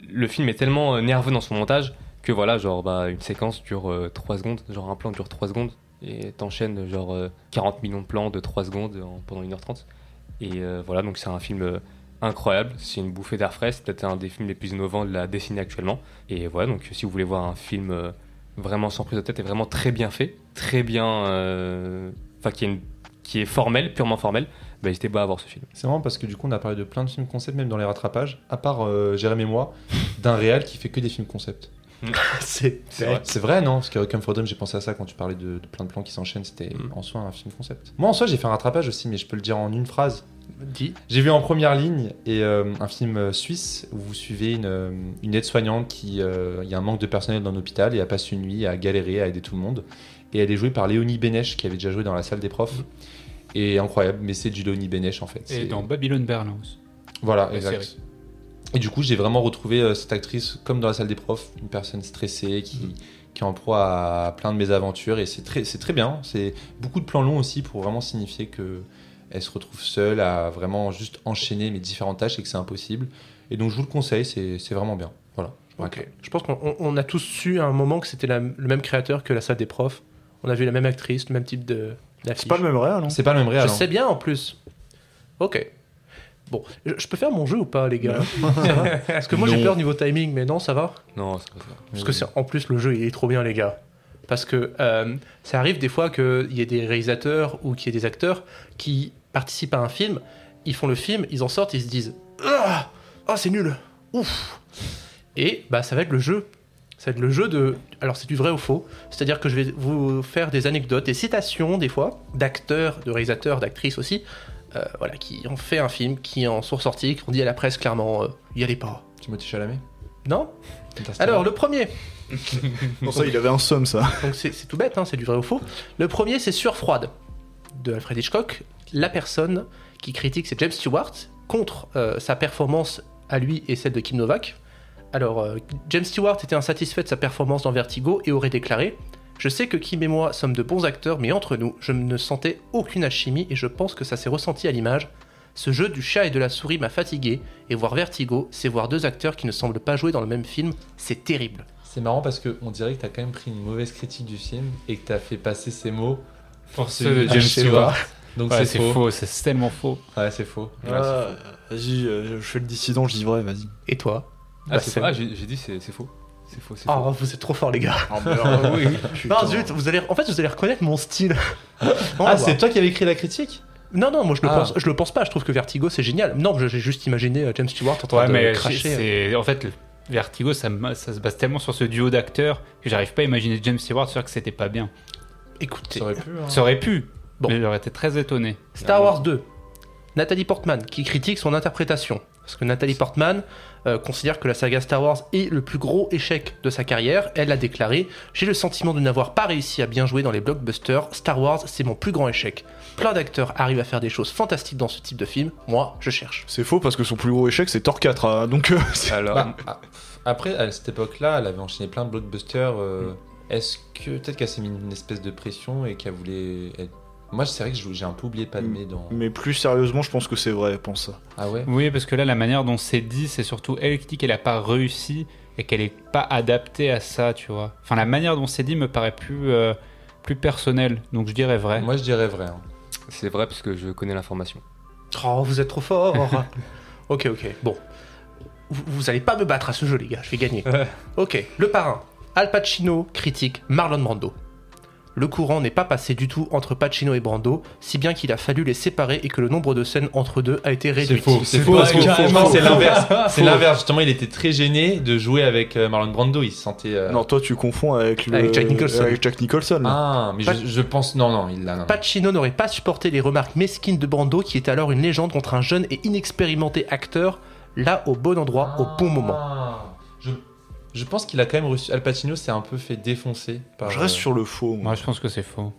le film est tellement nerveux dans son montage que voilà, genre une séquence dure 3 secondes, genre un plan dure 3 secondes. Et t'enchaînes genre 40 millions de plans de 3 secondes pendant 1h30. Et voilà, donc c'est un film incroyable, c'est une bouffée d'air frais, c'est peut-être un des films les plus innovants de la décennie actuellement. Et voilà, donc si vous voulez voir un film vraiment sans prise de tête et vraiment très bien fait, très bien, enfin qui est formel, purement formel, bah, n'hésitez pas à voir ce film. C'est marrant parce que du coup on a parlé de plein de films concept même dans les rattrapages, à part Jérémy et moi, d'un réal qui fait que des films concept. C'est vrai. C'est vrai, non? Parce que Requiem for a Dream, j'ai pensé à ça quand tu parlais de plein de plans qui s'enchaînent, c'était en soi un film concept. Moi en soi j'ai fait un rattrapage aussi, mais je peux le dire en une phrase. Dis. J'ai vu en première ligne et un film suisse où vous suivez une aide-soignante qui, il y a un manque de personnel dans l'hôpital et elle passe une nuit à galérer, à aider tout le monde. Et elle est jouée par Léonie Bénèche qui avait déjà joué dans La Salle des Profs. Et incroyable, mais c'est du Léonie Bénèche en fait. Et dans Babylone Berlin aussi. Voilà, La exact. série. Et du coup, j'ai vraiment retrouvé cette actrice comme dans La Salle des Profs, une personne stressée qui est en proie à plein de mésaventures. Et c'est très bien. C'est beaucoup de plans longs aussi pour vraiment signifier qu'elle se retrouve seule à vraiment juste enchaîner mes différentes tâches et que c'est impossible. Et donc, je vous le conseille, c'est vraiment bien. Voilà. Ok. Je pense qu'on a tous su à un moment que c'était le même créateur que La Salle des Profs. On a vu la même actrice, le même type d'affiche. C'est pas le même réel, non? C'est pas le même réel. Je sais bien en plus. Ok. Bon, je peux faire mon jeu ou pas, les gars? Ça va? Parce que moi j'ai peur niveau timing, mais non, ça va? Non, c'est pas ça. Parce que en plus le jeu il est trop bien, les gars. Parce que ça arrive des fois qu'il y ait des réalisateurs ou qu'il y ait des acteurs qui participent à un film, ils font le film, ils en sortent, ils se disent ah c'est nul, ouf. Et bah ça va être le jeu. Ça va être le jeu de. Alors c'est du vrai ou faux. C'est-à-dire que je vais vous faire des anecdotes, des citations des fois d'acteurs, de réalisateurs, d'actrices aussi. Voilà, qui ont fait un film, qui en sont sortis, qui ont dit à la presse clairement y allez pas. Timothée Chalamet? Non? Alors le premier. Non, ça, il avait un somme, ça. Donc c'est tout bête, hein, c'est du vrai ou faux. Le premier, c'est Sueur froide de Alfred Hitchcock. La personne qui critique, c'est James Stewart contre sa performance à lui et celle de Kim Novak. Alors, James Stewart était insatisfait de sa performance dans Vertigo et aurait déclaré « Je sais que Kim et moi sommes de bons acteurs, mais entre nous, je ne sentais aucune alchimie et je pense que ça s'est ressenti à l'image. Ce jeu du chat et de la souris m'a fatigué, et voir Vertigo, c'est voir deux acteurs qui ne semblent pas jouer dans le même film. C'est terrible. » C'est marrant parce qu'on dirait que t'as quand même pris une mauvaise critique du film et que t'as fait passer ces mots Pour ceux de James Stewart. Donc Ouais, c'est c'est faux. c'est tellement faux. Ouais, c'est faux. Vas-y, je fais le dissident, je dis vrai, vas-y. Et toi? Ah, c'est j'ai dit c'est faux. C'est faux, c'est Oh, faux. vous êtes trop forts, les gars. Oui. Non, zut, vous allez reconnaître mon style. Ah, c'est toi qui avais écrit la critique? Non, moi je le pense pas, je trouve que Vertigo c'est génial. Non, j'ai juste imaginé James Stewart en train Ouais, de mais cracher. en fait, le Vertigo, ça se base tellement sur ce duo d'acteurs que j'arrive pas à imaginer James Stewart sur que c'était pas bien. Écoutez, Ça aurait pu. Hein. Ça aurait pu, Bon. mais j'aurais été très étonné. Star Wars 2, Nathalie Portman qui critique son interprétation. Parce que Nathalie Portman considère que la saga Star Wars est le plus gros échec de sa carrière. Elle a déclaré « J'ai le sentiment de n'avoir pas réussi à bien jouer dans les blockbusters. Star Wars, c'est mon plus grand échec. Plein d'acteurs arrivent à faire des choses fantastiques dans ce type de film. Moi, je cherche. » C'est faux parce que son plus gros échec, c'est Thor 4. Hein, donc, Alors, Après, à cette époque-là, elle avait enchaîné plein de blockbusters. Est-ce que peut-être qu'elle s'est mis une espèce de pression et qu'elle voulait être... Moi, c'est vrai que j'ai un peu oublié Padmé dans... mais plus sérieusement, je pense que c'est vrai, pense ça. Ah ouais? Oui, parce que là, la manière dont c'est dit, c'est surtout elle qui dit qu'elle a pas réussi et qu'elle est pas adaptée à ça, tu vois. Enfin, la manière dont c'est dit me paraît plus personnelle, donc je dirais vrai. Moi, je dirais vrai. Hein. c'est vrai parce que je connais l'information. Oh, vous êtes trop fort. Ok, bon. Vous allez pas me battre à ce jeu, les gars, je vais gagner. Ok, Le Parrain. Al Pacino critique Marlon Brando. Le courant n'est pas passé du tout entre Pacino et Brando, si bien qu'il a fallu les séparer et que le nombre de scènes entre deux a été réduit. C'est faux, parce que carrément, c'est l'inverse. C'est l'inverse, justement, il était très gêné de jouer avec Marlon Brando, il se sentait... Non, toi, tu confonds avec Jack Nicholson. Avec Jack Nicholson. Ah, mais je pense... Non, il l'a... Pacino n'aurait pas supporté les remarques mesquines de Brando, qui était alors une légende contre un jeune et inexpérimenté acteur, là au bon endroit, au bon moment. Je pense qu'il a quand même reçu... Al Pacino s'est un peu fait défoncer par... Je reste sur le faux. Moi, je pense que c'est faux.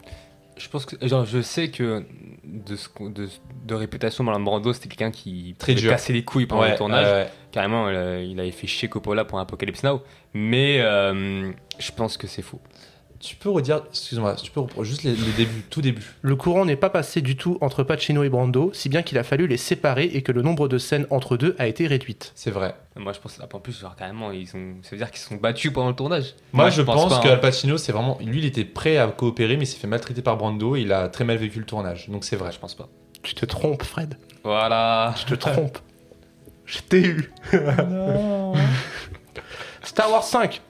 Je pense que je sais que de réputation, Marlon Brando, c'était quelqu'un qui Très dur. cassait les couilles pendant le tournage. Ouais. Carrément, il avait fait chier Coppola pour Apocalypse Now. Mais je pense que c'est faux. Tu peux redire, excuse-moi, tu peux reprendre juste le début, tout début. Le courant n'est pas passé du tout entre Pacino et Brando, si bien qu'il a fallu les séparer et que le nombre de scènes entre deux a été réduite. C'est vrai. Moi, je pense en plus, genre, carrément, ça veut dire qu'ils se sont battus pendant le tournage. Moi, je pense pas, que Al Pacino, c'est vraiment... Lui, il était prêt à coopérer, mais il s'est fait maltraiter par Brando et il a très mal vécu le tournage. Donc c'est vrai. Je pense pas. Tu te trompes, Fred. Voilà. Tu te trompes. Je t'ai eu. Star Wars 5.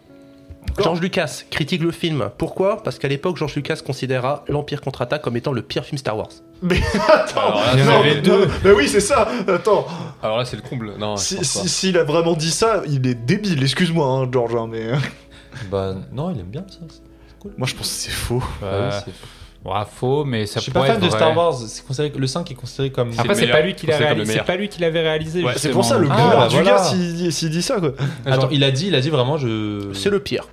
George Lucas critique le film. Pourquoi ? Parce qu'à l'époque, George Lucas considéra l'Empire contre-attaque comme étant le pire film Star Wars. Mais attends, Alors là, il y en avait deux. Mais oui, c'est ça. Attends, Alors là, c'est le comble. Non, je pense pas. s'il a vraiment dit ça, il est débile. Excuse-moi, hein, George, hein, mais Bah non, il aime bien ça. moi je pense que c'est faux. Bah oui, c'est- Ouais, faux, mais ça Je suis pas pourrait fan être de vrai. Star Wars. C'est considéré... Le 5 est considéré comme. Après, c'est le pas meilleur. lui qui l'a C'est comme le réalisé. C'est meilleur. pas lui qui l'avait réalisé. Ouais, C'est pour ça le justement. gars bah du voilà. gars s'il dit ça quoi. Attends, il a dit vraiment je. C'est le pire.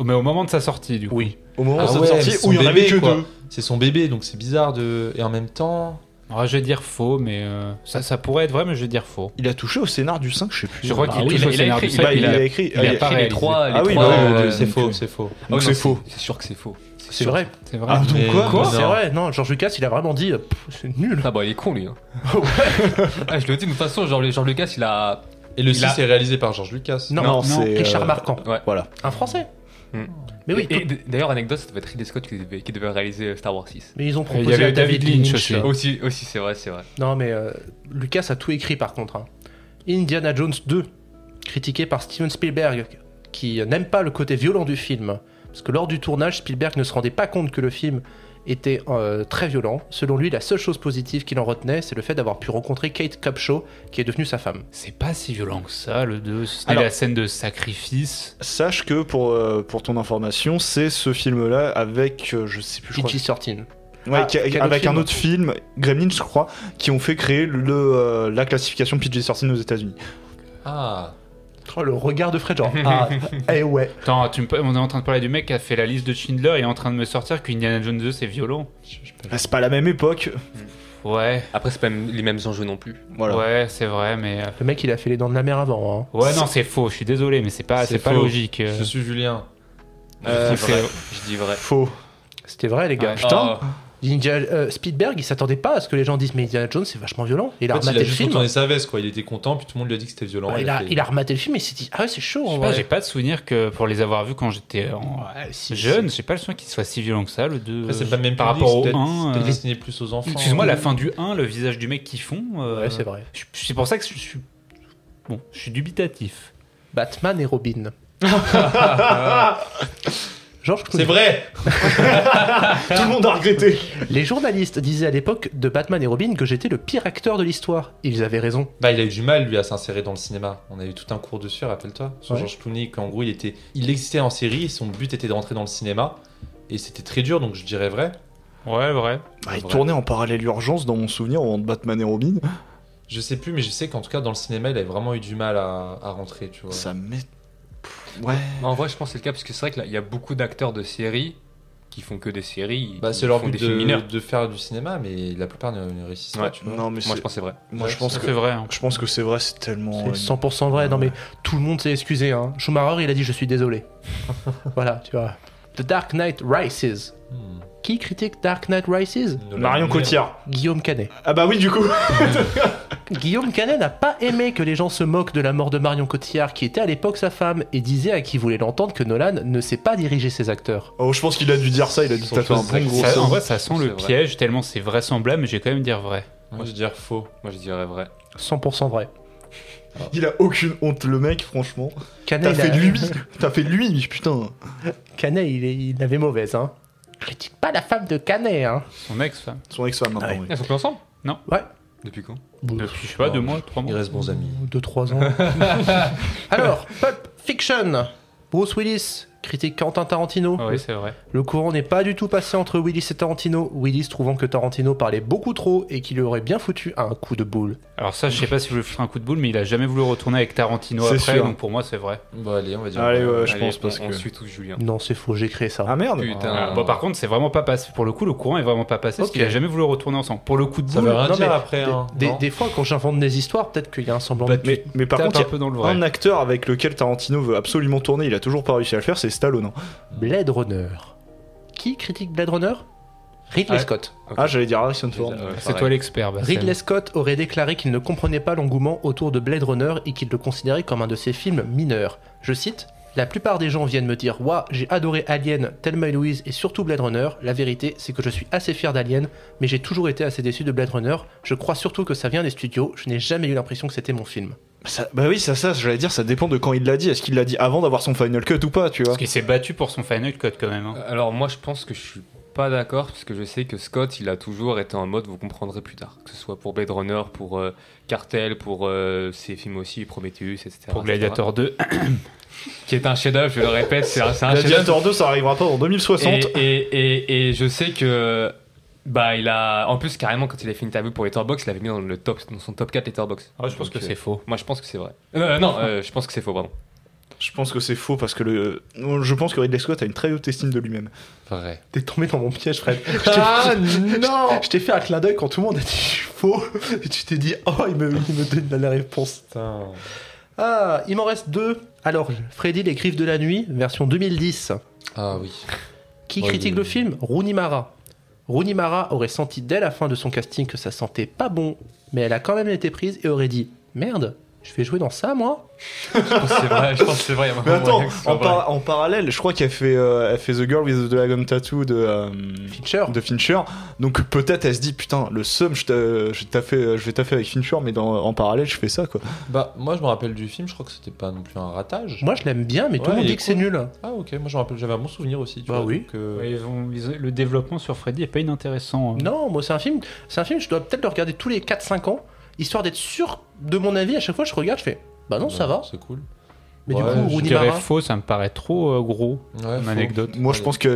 Mais au moment de sa sortie, du coup. Oui. Au moment Ah de sa ouais, sortie c'est son où il y en avait bébé, que quoi. 2. C'est son bébé, donc c'est bizarre de. Et en même temps. Ouais, je vais dire faux, mais ça pourrait être vrai, mais je vais dire faux. Il a touché au scénar du 5, je sais plus. Je crois Ah qu'il oui, touche au il a scénar écrit, du il a- cinq, il a écrit. il a Ah, pas les réalisé. trois. Ah oui, trois, bah, c'est donc, faux, c'est faux. Ah Donc oui, c'est non, faux. C'est sûr que c'est faux. C'est sûr. vrai. C'est vrai. Ah donc Mais- quoi Non. C'est vrai. Non, George Lucas, il a vraiment dit c'est nul. Ah bah il est con lui. Hein. Ah, je le dis de toute façon, genre Lucas il a. Et le Il 6 a- est réalisé par George Lucas. Non, Non, c'est Richard Marquand. Ouais. Voilà. Un Français. Hmm. Mais oui. Et d'ailleurs anecdote, ça devait être Ridley Scott qui devait réaliser Star Wars 6. Mais ils ont Il y proposé avait à David Lynch. aussi. Aussi c'est vrai. Non, mais Lucas a tout écrit par contre. Hein. Indiana Jones 2, critiqué par Steven Spielberg, qui n'aime pas le côté violent du film. Parce que lors du tournage, Spielberg ne se rendait pas compte que le film était très violent. Selon lui, la seule chose positive qu'il en retenait, c'est le fait d'avoir pu rencontrer Kate Capshaw, qui est devenue sa femme. C'est pas si violent que ça, le 2. C'était Alors- la scène de sacrifice. Sache que pour ton information, c'est ce film-là avec je sais plus. Je crois. PG-13. Ouais, Ah, quel avec autre un film autre film, Gremlins, je crois, qui ont fait créer la classification PG-13 aux États-Unis. Ah. Oh, le regard de Fred, genre, ah, eh ouais. Attends, on est en train de parler du mec qui a fait la liste de Schindler et est en train de me sortir qu'Indiana Jones 2 c'est violent. Ah, c'est pas la même époque. Ouais, Après c'est pas les mêmes enjeux non plus. Voilà. ouais, c'est vrai, mais. Le mec, il a fait les dents de la mer avant. Hein. Ouais, non, c'est faux, je suis désolé, mais c'est pas C'est pas faux. logique. Je suis Julien. Je dis vrai. c'est- Je dis vrai. Faux. C'était vrai, les gars. Ouais. Putain. Spielberg, il s'attendait pas à ce que les gens disent, mais Indiana Jones, c'est vachement violent. Il a En fait, il rematé a le juste film. retourné sa veste, quoi. Il était content, puis tout le monde lui a dit que c'était violent. Ouais, il a rematé le film et il s'est dit, ah ouais, c'est chaud Je en sais pas, vrai. j'ai pas de souvenir que pour les avoir vus quand j'étais jeune, j'ai pas le souvenir qu'il soit si violent que ça, le 2. Après, c'est pas le même par public, rapport au c'est peut-être 1. peut-être destiné plus aux enfants. Excuse-moi, la fin du 1, le visage du mec qui fond. Ouais, c'est vrai. C'est pour ça que je suis. Bon, je suis dubitatif. Batman et Robin. Georges Clooney. C'est vrai. Tout le monde a regretté. Les journalistes disaient à l'époque de Batman et Robin que j'étais le pire acteur de l'histoire. Ils avaient raison. Bah, il a eu du mal, lui, à s'insérer dans le cinéma. On a eu tout un cours dessus, rappelle-toi, sur Ouais. George Clooney, qu'en gros, il existait en série, et son but était de rentrer dans le cinéma, et c'était très dur, donc je dirais vrai. Ouais, vrai. Il Vrai. tournait en parallèle urgence dans mon souvenir au moment de Batman et Robin. Je sais plus, mais je sais qu'en tout cas, dans le cinéma, il avait vraiment eu du mal à rentrer, tu vois. Ça met. Ouais. En vrai, je pense que c'est le cas parce que c'est vrai qu'il y a beaucoup d'acteurs de séries qui font que des séries. Bah, qui c'est leur font but des films mineurs. de faire du cinéma, mais la plupart ne réussissent pas, Ouais. tu vois. Non, mais Moi, je pense que c'est vrai. Moi, je pense Ça, que c'est vrai. hein. je pense que c'est vrai, c'est tellement. C'est 100% vrai. Non mais tout le monde s'est excusé. Hein. Schumacher, il a dit je suis désolé. Voilà, tu vois. The Dark Knight Rises. Hmm. Qui critique Dark Knight Rises? Marion Cotillard. Guillaume Canet. Ah bah oui, du coup. Guillaume Canet n'a pas aimé que les gens se moquent de la mort de Marion Cotillard, qui était à l'époque sa femme, et disait à qui voulait l'entendre que Nolan ne sait pas diriger ses acteurs. Oh, je pense qu'il a dû dire ça. Il a dit Son t'as fait un chose, bon c'est gros. Ça, saut. en vrai, ça sent C'est le vrai. piège tellement c'est vraisemblable, mais je vais quand même dire vrai. Moi, je veux dire faux. Moi je dirais vrai. 100% vrai. Il a aucune honte, le mec, franchement. Canet, T'as fait lui. T'as fait lui, putain. Canet, il avait mauvaise, hein. Critique pas la femme de Canet, hein. Son ex-femme. Son ex-femme maintenant. Ouais. oui. Ils sont plus ensemble Ouais. Depuis quand Depuis, je sais pas, 2 mois, 3 Ils mois. restent bons amis. 2-3 ans. Alors, Pulp Fiction. Bruce Willis critique Quentin Tarantino. Oui, c'est vrai. Le courant n'est pas du tout passé entre Willis et Tarantino. Willis trouvant que Tarantino parlait beaucoup trop et qu'il lui aurait bien foutu un coup de boule. Alors ça, je sais pas si je lui ferai un coup de boule, mais il a jamais voulu retourner avec Tarantino C'est après, sûr. donc pour moi, c'est vrai. Bon, allez, on va dire. Allez, ouais, je Allez, pense parce on que. suit tous Julien. Non, c'est faux, j'ai créé ça. Ah merde. Putain. Bon, par contre, c'est vraiment pas passé. Pour le coup, le courant est vraiment pas passé parce Ok. qu'il a jamais voulu retourner ensemble. Pour le coup de Ça boule, veut rien Non, dire mais après, hein. non Des fois, quand j'invente des histoires, peut-être qu'il y a un semblant Bah, de... Mais par tape contre, un il y peu dans le a vrai. un acteur avec lequel Tarantino veut absolument tourner, il a toujours pas réussi à le faire, c'est Stallone. Hein. Blade Runner. Qui critique Blade Runner? Ridley Ouais. Scott. Ok. Ah, j'allais dire Harrison Ford. c'est toi l'expert. Bassem. Ridley Scott aurait déclaré qu'il ne comprenait pas l'engouement autour de Blade Runner et qu'il le considérait comme un de ses films mineurs. Je cite: la plupart des gens viennent me dire « Ouah, j'ai adoré Alien, Thelma et Louise et surtout Blade Runner. La vérité, c'est que je suis assez fier d'Alien, mais j'ai toujours été assez déçu de Blade Runner. Je crois surtout que ça vient des studios. Je n'ai jamais eu l'impression que c'était mon film. » Bah oui, ça, j'allais dire, ça dépend de quand il l'a dit. Est-ce qu'il l'a dit avant d'avoir son Final Cut ou pas, tu vois? Parce qu'il s'est battu pour son Final Cut quand même. Hein. Alors moi je pense que je suis pas d'accord parce que je sais que Scott il a toujours été en mode vous comprendrez plus tard, que ce soit pour Blade Runner, pour Cartel, pour ses films aussi, Prometheus, etc. Pour Gladiator 2. Qui est un chef-d'œuvre, je le répète, c'est un chef-d'œuvre. Gladiator 2, ça arrivera pas en 2060. Et je sais que il a en plus carrément quand il a fait une interview pour Letterboxd, il l'avait mis dans son top 4 Letterboxd. Ah, je pense que c'est faux. Moi je pense que c'est vrai. Je pense que c'est faux, pardon. Je pense que c'est faux parce que je pense que Ridley Scott a une très haute estime de lui-même. Vrai. T'es tombé dans mon piège, Fred. Non. Je t'ai fait un clin d'œil quand tout le monde a dit faux. Et tu t'es dit, il me donne la réponse. Putain. Ah, il m'en reste 2. Alors, Freddy, les Griffes de la Nuit, version 2010. Ah oui. Qui critique le film? Rooney Mara. Rooney Mara aurait senti dès la fin de son casting que ça sentait pas bon, mais elle a quand même été prise et aurait dit merde, je vais jouer dans ça moi. Je pense que c'est vrai. Mais attends, en parallèle, je crois qu'elle fait The Girl with the Dragon Tattoo de Fincher. Donc peut-être elle se dit putain, le seum, je vais taffer avec Fincher, mais en parallèle je fais ça quoi. Bah moi je me rappelle du film, je crois que c'était pas non plus un ratage. Moi je l'aime bien, mais tout le monde dit que c'est nul. Ah ok, moi je me rappelle, j'avais un bon souvenir aussi. Tu bah vois, oui. donc, Le développement sur Freddy est pas inintéressant. Hein. Non, moi c'est un film, je dois peut-être le regarder tous les 4-5 ans, histoire d'être sûr de mon avis. À chaque fois je regarde, je fais bah non, ça va. C'est cool. Mais Ouais, du coup, Je Rooney dirais Mara, faux, ça me paraît trop gros comme faux. anecdote. Moi je pense que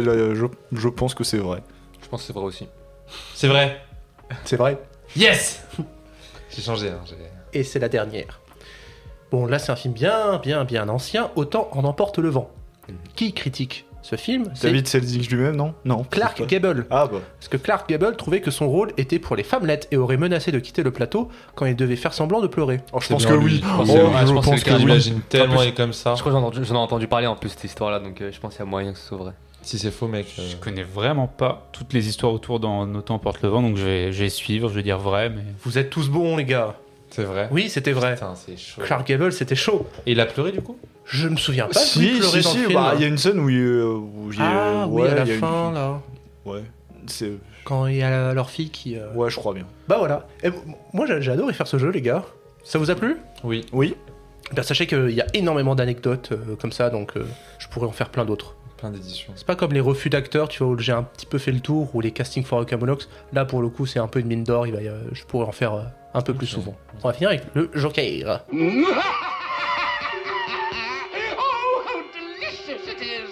c'est vrai. Je pense que c'est vrai aussi. C'est vrai. c'est vrai. Yes. J'ai changé. Et c'est la dernière. Bon, là c'est un film bien ancien, autant en emporte le vent. Qui critique ce film? C'est David Selznick lui-même, non Clark Gable. Ah bah. Parce que Clark Gable trouvait que son rôle était pour les femmelettes et aurait menacé de quitter le plateau quand il devait faire semblant de pleurer. Oh, je C'est pense bien que lui. oui. Je pense que j'imagine tellement En plus, il est comme ça. Je crois que j'en ai entendu parler en plus de cette histoire-là, donc je pense qu'il y a moyen que ce soit vrai. Si c'est faux, mec. Je connais vraiment pas toutes les histoires autour dans Autant porte le vent, donc je vais suivre, je vais dire vrai, mais... Vous êtes tous bons les gars. C'est vrai. Oui, c'était vrai. Putain, c'est chaud. Clark Gable, c'était chaud. Et il a pleuré du coup? Je me souviens pas de lui pleurer dans le film. Il y a une scène où Ah oui, à la fin là. Ouais. C'est... Quand il y a leur fille qui... Ouais, je crois bien. Bah voilà. Et moi j'ai adoré faire ce jeu les gars. Ça vous a plu? Oui. Ben, sachez qu'il y a énormément d'anecdotes comme ça, donc je pourrais en faire plein d'autres. Plein d'éditions. C'est pas comme les refus d'acteurs, tu vois, où j'ai un petit peu fait le tour, ou les castings for Camonox. Là, pour le coup, c'est un peu une mine d'or. Je pourrais en faire un peu plus souvent. On va finir avec le Joker.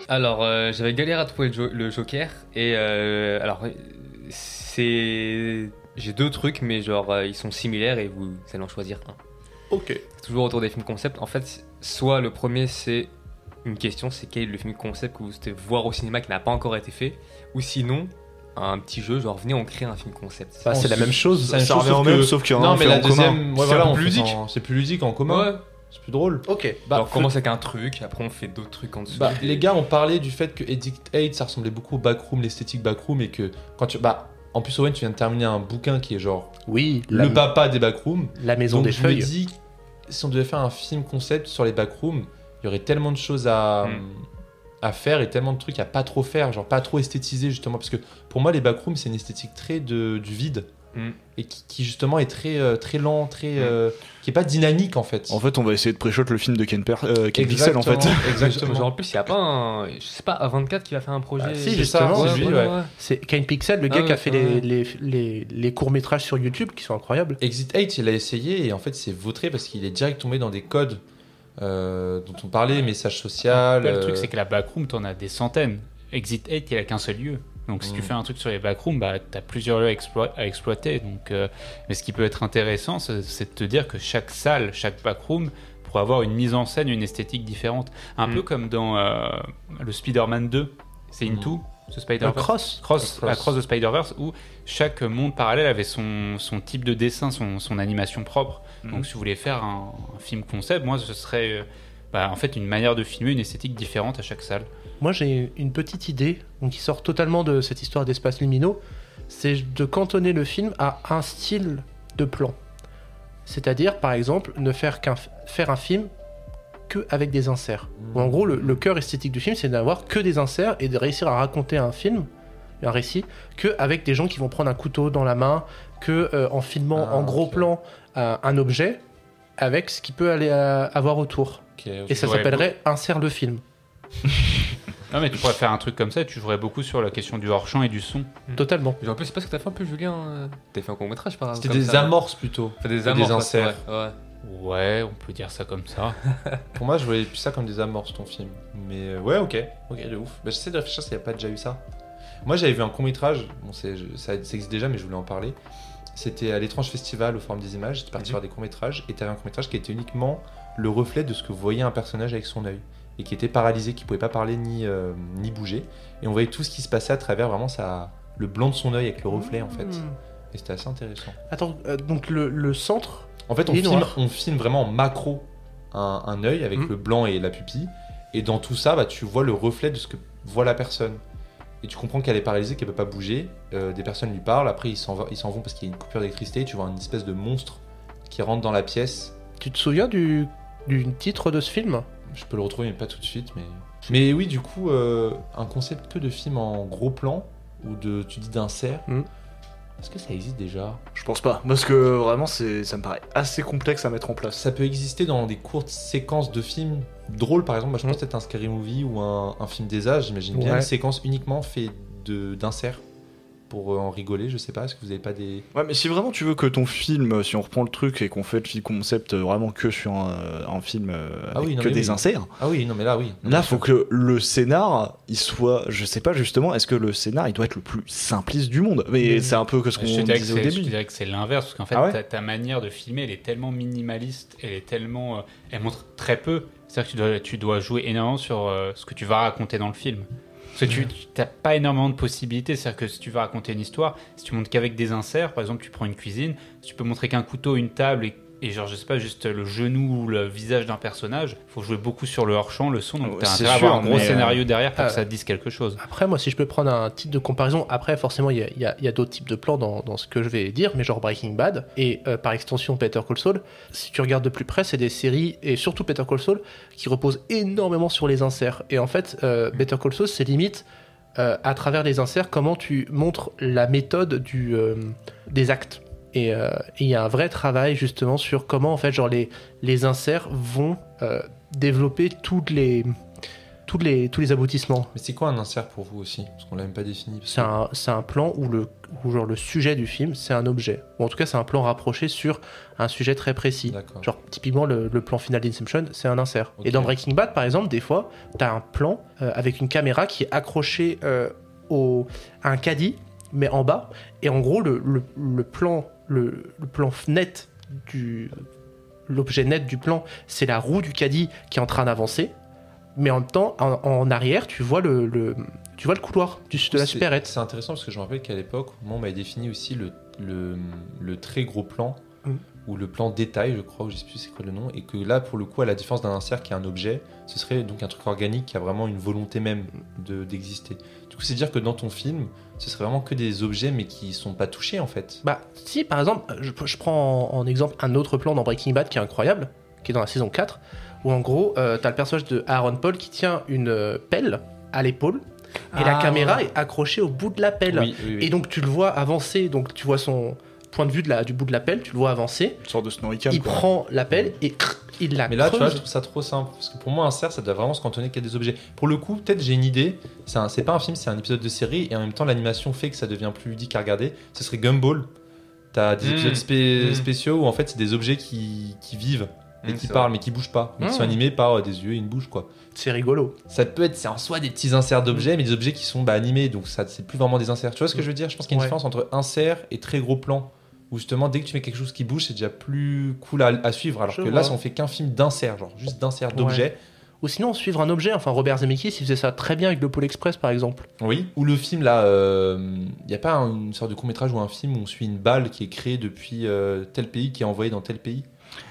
Alors, j'avais galéré à trouver le Joker, et j'ai 2 trucs, mais genre, ils sont similaires, et vous allez en choisir un. Ok. C'est toujours autour des films concept. En fait, soit le premier, c'est une question, c'est quel est le film concept que vous souhaitez voir au cinéma qui n'a pas encore été fait, ou sinon un petit jeu genre venez on crée un film concept. Bah, c'est la même chose. Ça revient au même, sauf qu'il y en a un fait en commun. Ouais, voilà, plus ludique. C'est plus ludique en commun. Ouais. C'est plus drôle. Ok. Bah, on commence avec un truc, après on fait d'autres trucs en dessous. Bah, les gars ont parlé du fait que Edict 8 ça ressemblait beaucoup au Backroom, l'esthétique Backroom, et que quand tu en plus Owen tu viens de terminer un bouquin qui est genre oui, le papa des Backrooms. La maison donc des feuilles. Je me dis si on devait faire un film concept sur les Backrooms, il y aurait tellement de choses à faire et tellement de trucs à pas trop faire, genre pas trop esthétiser justement, parce que pour moi les Backrooms c'est une esthétique très du vide et qui justement est très lent, qui est pas dynamique en fait. En fait on va essayer de pré-shot le film de Ken Pixel en fait. Exactement. Genre, en plus il y a pas je sais pas, A24 qui va faire un projet. Si justement, ouais. C'est Kane Pixel, le gars qui a fait les courts-métrages sur YouTube qui sont incroyables. Exit 8 il a essayé et en fait c'est vautré parce qu'il est direct tombé dans des codes dont on parlait, message social. Le truc, c'est que la backroom, t'en as des centaines. Exit 8, il a qu'un seul lieu. Donc, si tu fais un truc sur les backrooms, t'as plusieurs lieux à exploiter. Donc, mais ce qui peut être intéressant, c'est de te dire que chaque salle, chaque backroom, pourrait avoir une mise en scène, une esthétique différente. Un peu comme dans le Spider-Man 2, c'est Into, ce Spider-Verse. La cross de Spider-Verse, où chaque monde parallèle avait son type de dessin, son animation propre. Donc, si vous voulez faire un film concept, moi, ce serait en fait une manière de filmer, une esthétique différente à chaque salle. Moi, j'ai une petite idée qui sort totalement de cette histoire d'espaces lumineux. C'est de cantonner le film à un style de plan. C'est-à-dire, par exemple, ne faire un film qu'avec des inserts. Où, en gros, le cœur esthétique du film, c'est d'avoir que des inserts et de réussir à raconter un récit, qu'avec des gens qui vont prendre un couteau dans la main, en filmant en gros plan un objet, avec ce qu'il peut aller avoir autour. Et ça s'appellerait Insère le film. Non mais tu pourrais faire un truc comme ça, tu jouerais beaucoup sur la question du hors-champ et du son. Totalement. En plus, c'est pas ce que t'as fait un peu, Julien. T'as fait un court-métrage par exemple. C'était des amorces plutôt. Des amorces, des inserts. Ouais, on peut dire ça comme ça. Pour moi, je voyais plus ça comme des amorces, ton film. Mais ouais, ok, de ouf. J'essaie de réfléchir s'il n'y a pas déjà eu ça. Moi, j'avais vu un court-métrage, bon, ça existe déjà, mais je voulais en parler. C'était à l'Étrange Festival au Forum des Images. J'étais parti voir des courts-métrages, et t'avais un court-métrage qui était uniquement le reflet de ce que voyait un personnage avec son œil. Et qui était paralysé, qui pouvait pas parler ni bouger. Et on voyait tout ce qui se passait à travers vraiment le blanc de son œil avec le reflet, en fait. Et c'était assez intéressant. Attends, donc le centre... En fait, on filme vraiment en macro un œil avec le blanc et la pupille. Et dans tout ça, tu vois le reflet de ce que voit la personne. Et tu comprends qu'elle est paralysée, qu'elle peut pas bouger. Des personnes lui parlent, après ils s'en vont parce qu'il y a une coupure d'électricité. Tu vois une espèce de monstre qui rentre dans la pièce. Tu te souviens du titre de ce film ? Je peux le retrouver, mais pas tout de suite. Mais oui, du coup, un concept que de film en gros plan, ou tu dis d'insert. Est-ce que ça existe déjà ? Je pense pas, parce que vraiment ça me paraît assez complexe à mettre en place. Ça peut exister dans des courtes séquences de films drôles, par exemple. Moi, je pense peut-être un Scary Movie ou un film des âges, j'imagine bien. Une séquence uniquement faite d'insert pour en rigoler, je sais pas. Est-ce que vous avez pas des... Ouais, mais si vraiment tu veux que ton film, si on reprend le truc et qu'on fait le concept vraiment que sur un film avec des inserts. Ah oui, non mais là oui. Là, faut que le scénar, il soit, je sais pas justement, est-ce que le scénar, il doit être le plus simpliste du monde ? Mais c'est un peu que ce qu'on disait au début. Je dirais que c'est l'inverse, parce qu'en fait, ta manière de filmer, elle est tellement minimaliste, elle montre très peu. C'est-à-dire que tu dois jouer énormément sur ce que tu vas raconter dans le film. Parce que tu n'as pas énormément de possibilités. C'est-à-dire que si tu vas raconter une histoire, si tu montres qu'avec des inserts, par exemple, tu prends une cuisine, tu peux montrer qu'un couteau, une table et genre, je sais pas, juste le genou ou le visage d'un personnage. Il faut jouer beaucoup sur le hors-champ, le son. Donc, tu as intérêt à avoir un gros scénario derrière pour que ça te dise quelque chose. Après, moi, si je peux prendre un titre de comparaison, après, forcément, il y a d'autres types de plans dans ce que je vais dire, mais genre Breaking Bad et par extension Better Call Saul. Si tu regardes de plus près, c'est des séries, et surtout Better Call Saul, qui reposent énormément sur les inserts. Et en fait, Better Call Saul, c'est limite à travers les inserts comment tu montres la méthode des actes. Et il y a un vrai travail justement sur comment en fait genre les inserts vont développer tous les aboutissements. Mais c'est quoi un insert pour vous aussi ? Parce qu'on l'a même pas défini. C'est un plan où genre le sujet du film c'est un objet. Ou en tout cas c'est un plan rapproché sur un sujet très précis. D'accord. Genre typiquement le plan final d'Inception c'est un insert. Okay. Et dans Breaking Bad par exemple des fois t'as un plan avec une caméra qui est accrochée à un caddie mais en bas. Et en gros le plan net l'objet net du plan c'est la roue du caddie qui est en train d'avancer. Mais en même temps, en arrière, tu vois le couloir de la supérette. C'est intéressant parce que je me rappelle qu'à l'époque, moi, on m'avait défini aussi le très gros plan, ou le plan détail, je crois, ou je sais plus c'est quoi le nom, et que là, pour le coup, à la différence d'un insert qui est un objet, ce serait donc un truc organique qui a vraiment une volonté même d'exister. Du coup, c'est dire que dans ton film, ce serait vraiment que des objets, mais qui sont pas touchés, en fait. Bah, si, par exemple, je prends en exemple un autre plan dans Breaking Bad qui est incroyable, qui est dans la saison 4, où en gros, t'as le personnage de Aaron Paul qui tient une pelle à l'épaule et la caméra est accrochée au bout de la pelle. Oui. Et donc tu le vois avancer, donc tu vois son point de vue du bout de la pelle, tu le vois avancer. Une sorte de snorkel. Il prend la pelle et il la creuse. Mais là, tu vois, je trouve ça trop simple. Parce que pour moi, un insert, ça doit vraiment se cantonner qu'à des objets. Pour le coup, peut-être j'ai une idée. C'est pas un film, c'est un épisode de série. Et en même temps, l'animation fait que ça devient plus ludique à regarder. Ce serait Gumball. T'as des épisodes spéciaux où en fait, c'est des objets qui vivent. Et qui parlent mais qui bougent pas, mais qui sont animés par des yeux et une bouche quoi. C'est rigolo. Ça peut être, c'est en soi des petits inserts d'objets, mais des objets qui sont animés, donc ça c'est plus vraiment des inserts. Tu vois ce que je veux dire ? Je pense qu'il y a une différence entre insert et très gros plan, où justement dès que tu mets quelque chose qui bouge, c'est déjà plus cool à suivre, alors que là si on fait qu'un film d'insert, genre juste d'insert d'objets. Ou sinon suivre un objet, enfin Robert Zemeckis il faisait ça très bien avec le Pôle Express par exemple. Oui, ou le film là, il n'y a pas une sorte de court-métrage ou un film où on suit une balle qui est créée depuis tel pays, qui est envoyée dans tel pays.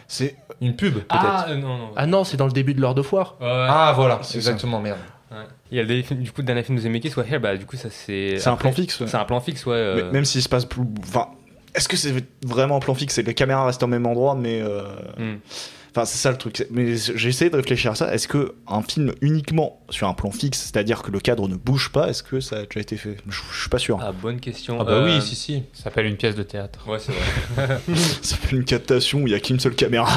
C'est une pub, peut-être. Ah non, c'est dans le début de l'heure de foire. Ah voilà, c'est exactement, merde. Ouais. Il y a du coup le dernier film de Zemeckis, bah du coup ça c'est. C'est un plan fixe. C'est un plan fixe, ouais. Mais même s'il se passe plus, enfin, est-ce que c'est vraiment un plan fixe ? C'est que les caméras restent au même endroit, mais. Enfin, c'est ça le truc. Mais j'ai essayé de réfléchir à ça. Est-ce qu'un film uniquement sur un plan fixe, c'est-à-dire que le cadre ne bouge pas, est-ce que ça a déjà été fait ? Je suis pas sûr. Ah, bonne question. Ah bah oui, si. Ça s'appelle une pièce de théâtre. Ouais, c'est vrai. Ça s'appelle une captation où il y a qu'une seule caméra.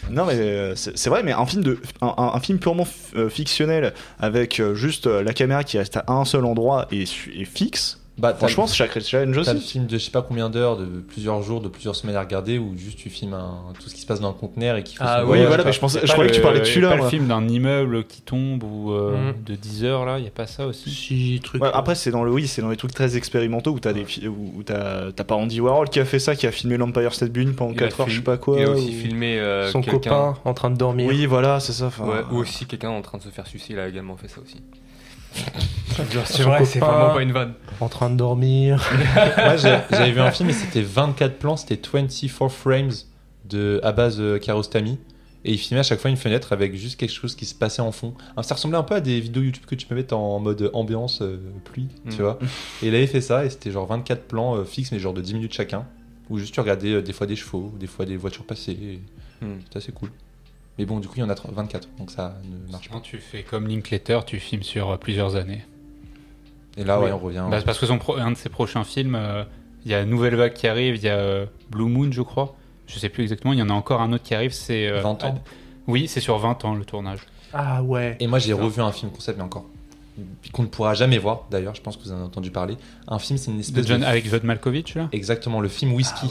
Non mais c'est vrai, mais un film purement fictionnel avec juste la caméra qui reste à un seul endroit et fixe. Franchement, c'est Sacred Challenge aussi. T'as le film de je sais pas combien d'heures, de plusieurs jours, de plusieurs semaines à regarder, où juste tu filmes tout ce qui se passe dans le conteneur et qui fait son oui, voyage, voilà, mais je croyais que tu parlais de celui-là. Pas le film d'un immeuble qui tombe ou de 10 heures là, il y a pas ça aussi. Si, truc. Ouais, après c'est dans les trucs très expérimentaux où t'as où t'as pas Andy Warhol qui a fait ça, qui a filmé l'Empire State Building pendant 4 heures, je sais pas quoi. Il a aussi filmé son copain en train de dormir. Oui, voilà, c'est ça. Ou aussi quelqu'un en train de se faire sucer, il a également fait ça aussi. C'est vrai, c'est vraiment pas une vanne. En train de dormir. Moi, j'avais vu un film et c'était 24 plans, c'était 24 frames de Abbas Kiarostami. Et il filmait à chaque fois une fenêtre avec juste quelque chose qui se passait en fond. Alors, ça ressemblait un peu à des vidéos YouTube que tu peux mettre en mode ambiance pluie, tu vois. Et il avait fait ça et c'était genre 24 plans fixes, mais genre de 10 minutes chacun. Où juste tu regardais des fois des chevaux, des fois des voitures passer. C'était assez cool. Mais bon, du coup, il y en a 24, donc ça ne marche pas. Tu fais comme Linklater, tu filmes sur plusieurs années. Et là, on revient. C'est parce que un de ses prochains films, il y a Nouvelle Vague qui arrive, il y a Blue Moon, je crois. Je sais plus exactement, il y en a encore un autre qui arrive, c'est... 20 ans. Oui, c'est sur 20 ans le tournage. Ah ouais. Et moi, j'ai revu un film concept, mais encore. Qu'on ne pourra jamais voir, d'ailleurs, je pense que vous en avez entendu parler. Un film, c'est une espèce de... Avec John Malkovich, là. Exactement, le film Whisky.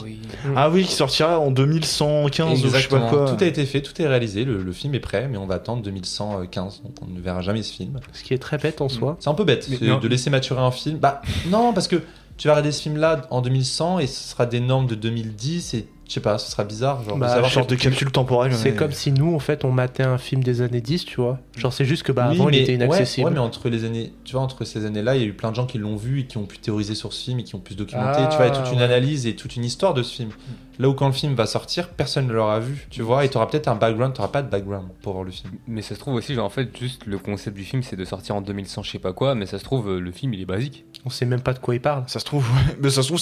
Ah oui, qui sortira en 2115 ou je sais pas quoi. Tout a été fait, tout est réalisé, le film est prêt, mais on va attendre 2115, donc on ne verra jamais ce film. Ce qui est très bête en soi. C'est un peu bête de laisser maturer un film. Bah non, parce que tu vas regarder ce film-là en 2100 et ce sera des normes de 2010 et je sais pas, ce sera bizarre. Genre, de savoir genre de calcul temporel. C'est comme si nous, en fait, on matait un film des années 10, tu vois. Genre, c'est juste que avant, il était inaccessible. Ouais, mais entre les années, tu vois, entre ces années-là, il y a eu plein de gens qui l'ont vu et qui ont pu théoriser sur ce film et qui ont pu se documenter. Tu vois, il y a toute une analyse et toute une histoire de ce film. Là où quand le film va sortir, personne ne l'aura vu, tu vois, et t'auras peut-être un background, t'auras pas de background pour voir le film. Mais ça se trouve aussi, genre en fait, juste le concept du film, c'est de sortir en 2100, je sais pas quoi, mais ça se trouve, le film, il est basique. On sait même pas de quoi il parle. Ça se trouve, ouais. Mais ça se trouve,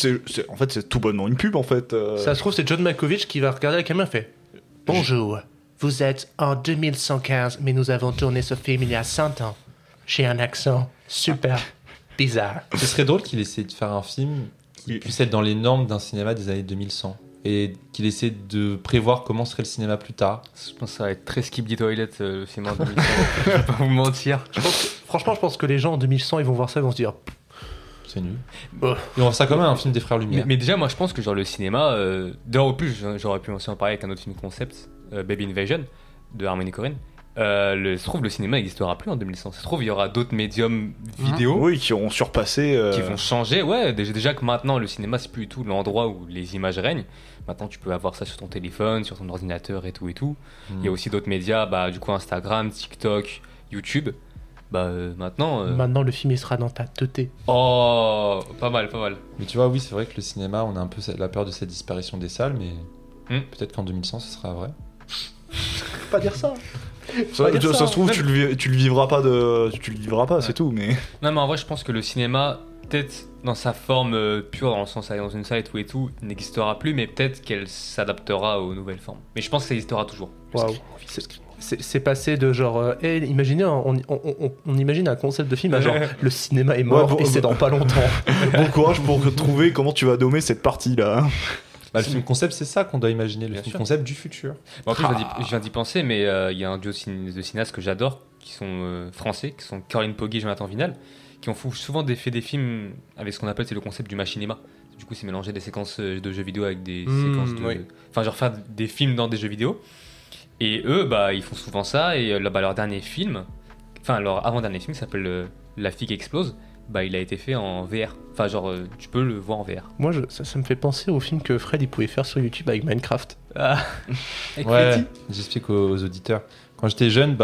en fait, c'est tout bonnement une pub, en fait. Ça se trouve, c'est John Malkovich qui va regarder la caméra et fait « Bonjour, vous êtes en 2115, mais nous avons tourné ce film il y a 100 ans. J'ai un accent super bizarre. » Ce serait drôle qu'il essaie de faire un film qui puisse être dans les normes d'un cinéma des années 2100. Et qu'il essaie de prévoir comment serait le cinéma plus tard. Je pense que ça va être très Skip the Toilet, le cinéma en 2100. Je vais pas vous mentir. Franchement, je pense que les gens en 2100, ils vont voir ça et vont se dire c'est nul. Et on voit ça quand même un film des Frères Lumière. Mais déjà, moi je pense que genre le cinéma, d'ailleurs au plus, j'aurais pu aussi en parler avec un autre film concept, Baby Invasion, de Harmony Korine. Se trouve le cinéma n'existera plus en 2100. Se trouve il y aura d'autres médiums vidéo qui auront surpassé qui vont changer. Ouais, déjà que maintenant le cinéma c'est plus du tout l'endroit où les images règnent. Maintenant tu peux avoir ça sur ton téléphone, sur ton ordinateur et tout. Il y a aussi d'autres médias, du coup Instagram, TikTok, YouTube. Maintenant le film il sera dans ta teuté. Oh, pas mal. Mais tu vois, oui, c'est vrai que le cinéma, on a un peu la peur de cette disparition des salles, mais peut-être qu'en 2100 ce sera vrai. Faut pas dire ça. Ça se trouve, tu le vivras pas, c'est tout. Mais non, mais en vrai, je pense que le cinéma, peut-être dans sa forme pure, dans le sens aller dans une salle et tout, n'existera plus, mais peut-être qu'elle s'adaptera aux nouvelles formes. Mais je pense que ça existera toujours. Waouh. C'est passé de genre, imaginez, on imagine un concept de film à genre le cinéma est mort et c'est dans pas longtemps. Bon courage pour trouver comment tu vas nommer cette partie-là. Le film concept, c'est ça qu'on doit imaginer, le film concept du futur. En plus, je viens d'y penser, mais il y a un duo de cinéastes que j'adore, qui sont français, qui sont Corinne Poggi et Jonathan Vinal, qui ont souvent fait des films avec ce qu'on appelle le concept du machinéma. Du coup, c'est mélanger des séquences de jeux vidéo avec des séquences de... Enfin, genre faire des films dans des jeux vidéo. Et eux, ils font souvent ça, et leur dernier film, enfin leur avant-dernier film, s'appelle La fille qui explose. Il a été fait en VR. Enfin, genre, tu peux le voir en VR. Moi, ça me fait penser au film que Fred il pouvait faire sur YouTube avec Minecraft. Ouais, j'explique aux auditeurs. Quand j'étais jeune,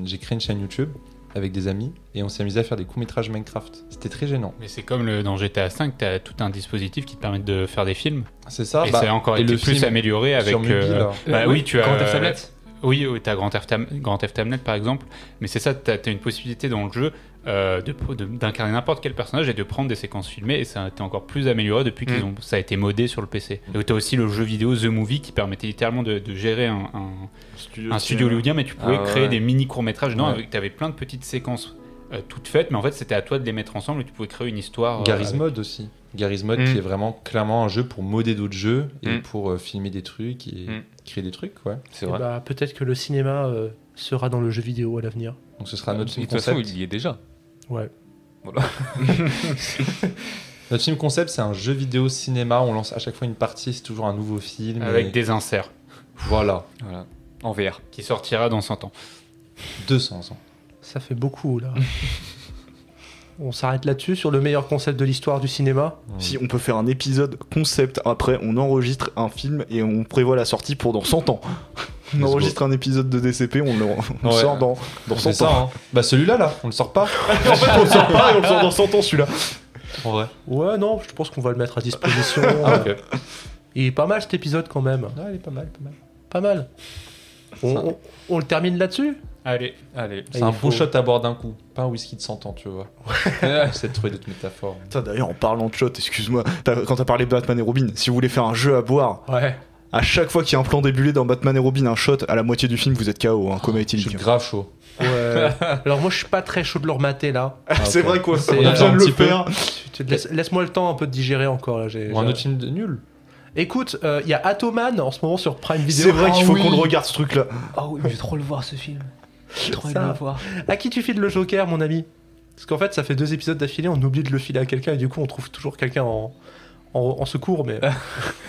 j'ai créé une chaîne YouTube avec des amis et on s'est amusé à faire des courts-métrages Minecraft. C'était très gênant. Mais c'est comme dans GTA V, tu as tout un dispositif qui te permet de faire des films. C'est ça. Et ça a encore été plus amélioré avec. Sur mobile, oui, tu as. Grand Theft Tablet. Oui, tu as Grand Theft Tablet par exemple. Mais c'est ça, tu as une possibilité dans le jeu d'incarner n'importe quel personnage et de prendre des séquences filmées, et ça a été encore plus amélioré depuis ça a été modé sur le PC. Et tu as aussi le jeu vidéo The Movie qui permettait littéralement de gérer un studio hollywoodien, mais tu pouvais créer des mini courts-métrages. Tu avais plein de petites séquences toutes faites, mais en fait c'était à toi de les mettre ensemble et tu pouvais créer une histoire. Garry's Mod aussi. Garry's Mod qui est vraiment clairement un jeu pour modder d'autres jeux et pour filmer des trucs et créer des trucs, ouais. C'est vrai. Bah, peut-être que le cinéma sera dans le jeu vidéo à l'avenir. Donc ce sera notre film de toute façon, concept. il y est déjà. Ouais. Voilà. Notre film concept, c'est un jeu vidéo cinéma. On lance à chaque fois une partie, c'est toujours un nouveau film. Avec des inserts. Voilà. En VR. Qui sortira dans 100 ans. 200 ans. Ça fait beaucoup, là. On s'arrête là-dessus sur le meilleur concept de l'histoire du cinéma. Si on peut faire un épisode concept, après on enregistre un film et on prévoit la sortie pour dans 100 ans. On enregistre un épisode de DCP, on le sort dans 100 ça, ans. hein. Bah celui-là, là, on le sort pas. En fait, on le sort pas et on le sort dans 100 ans celui-là. En vrai. Ouais, non, je pense qu'on va le mettre à disposition. Ok. Il est pas mal cet épisode quand même. Ouais, il est pas mal, Pas mal. On le termine là-dessus? Allez. C'est un bon shot à boire d'un coup, pas un whisky de 100 ans, tu vois. J'essaie de trouver d'autres métaphores. Putain, d'ailleurs, en parlant de shot, excuse-moi, quand t'as parlé de Batman et Robin, si vous voulez faire un jeu à boire, Ouais. à chaque fois qu'il y a un plan débulé dans Batman et Robin, un shot, à la moitié du film, vous êtes KO, hein, coma Je éthylique. suis grave chaud. Ouais. Alors moi je suis pas très chaud de le remater là. C'est vrai quoi, C'est- on on vient attend de un le petit peu. faire. Laisse-moi le temps un peu de digérer encore là. Ou un autre film nul. Écoute, il y a Atoman en ce moment sur Prime Video. C'est vrai qu'il faut Ah qu'on oui. le regarde ce truc là. Ah oui, je vais trop le voir ce film. J'ai trop envie de Ça. le voir. À qui tu files le Joker, mon ami? Parce qu'en fait, ça fait 2 épisodes d'affilée, on oublie de le filer à quelqu'un et du coup, on trouve toujours quelqu'un en secours. Mais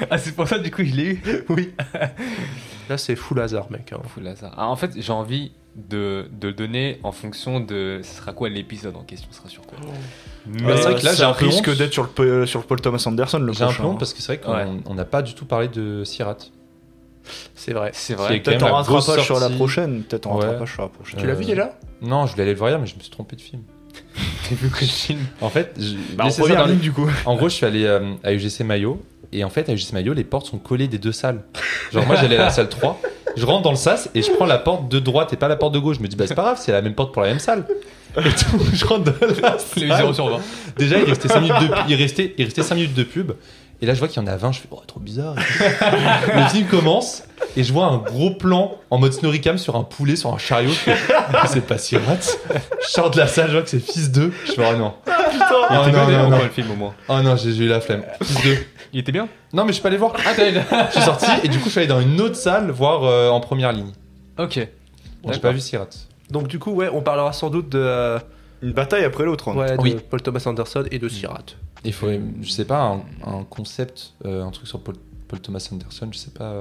Ah, c'est pour ça, du coup, je l'ai eu. oui, là c'est full hasard, mec. Hein. Fou hasard. Ah, en fait, j'ai envie de le donner en fonction de. Ce sera quoi l'épisode en question? Ce sera sur quoi? Mais c'est vrai que là, j'ai un peu risque honte. d'être sur le Paul Thomas Anderson le J'ai un prochain. peu honte parce que c'est vrai qu'on Ouais. on n'a pas du tout parlé de Sirat. C'est vrai. C'est Qui vrai. est quand Peut-être même en la grosse rattrapage sur la sortie. prochaine. Peut-être en Ouais. rattrapage sur la prochaine. Tu l'as vu déjà? Non, je voulais aller le voir hier, mais je me suis trompé de film. T'as vu quel film? En fait, Bah, en laissez ça première dans les- ligne du coup. En gros, je suis allé à UGC Maillot. Et en fait, à UGC Maillot, les portes sont collées des deux salles. Genre, moi, j'allais à la salle 3. Je rentre dans le sas et je prends la porte de droite et pas la porte de gauche. Je me dis, bah, c'est pas grave, c'est la même porte pour la même salle. Et tout, je rentre dans la Les salle. 0 sur 20. Déjà, il restait 5 minutes de, il restait 5 minutes de pub. Et là, je vois qu'il y en a 20. Je fais, oh, trop bizarre. Le film commence et je vois un gros plan en mode Snorricam sur un poulet, sur un chariot. Je fais, c'est pas Sirat. Je sors de la salle, je vois que c'est Fils 2. Je fais, oh non. Il Oh était non, bien non, d'ailleurs, non. le film au moins. Oh non, j'ai eu la flemme. Fils 2. Il était bien? Non, mais je suis pas allé voir. Ah, t'as Je suis sorti et du coup, je suis allé dans une autre salle voir en première ligne. Ok. J'ai pas vu Sirat. Donc du coup, ouais, on parlera sans doute de, Une bataille après l'autre. ouais, de Oui. Paul Thomas Anderson et de Sirat. Il faudrait, je sais pas, un concept, un truc sur Paul Thomas Anderson, je sais pas.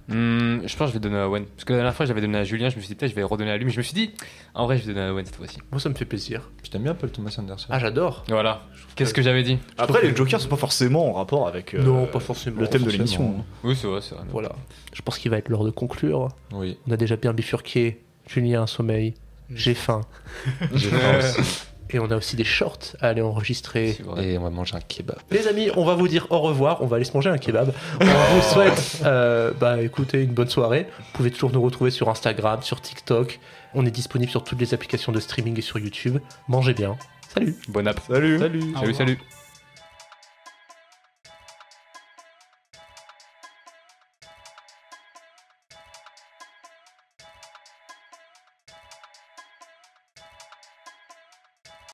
Je pense que je vais donner à Owen. Parce que la dernière fois, j'avais donné à Julien, je me suis dit, peut-être je vais redonner à lui. Mais je me suis dit, en vrai, je vais donner à Owen cette fois-ci. Moi, ça me fait plaisir. Je t'aime bien Paul Thomas Anderson. Ah, j'adore. Voilà. Qu'est-ce que j'avais dit? Après, les Jokers sont pas forcément en rapport avec Non, pas forcément. le thème de forcément. l'émission. Oui, c'est vrai, c'est vrai. Voilà. Je pense qu'il va être l'heure de conclure. Oui, On a déjà bien bifurqué. Julien a un sommeil. J'ai faim. j'ai faim aussi. Et on a aussi des shorts à aller enregistrer. C'est vrai. Et on va manger un kebab. Les amis, on va vous dire au revoir. On va aller se manger un kebab. On vous souhaite, écoutez, une bonne soirée. Vous pouvez toujours nous retrouver sur Instagram, sur TikTok. On est disponible sur toutes les applications de streaming et sur YouTube. Mangez bien. Salut. Bon app. Salut. Salut. Salut, salut.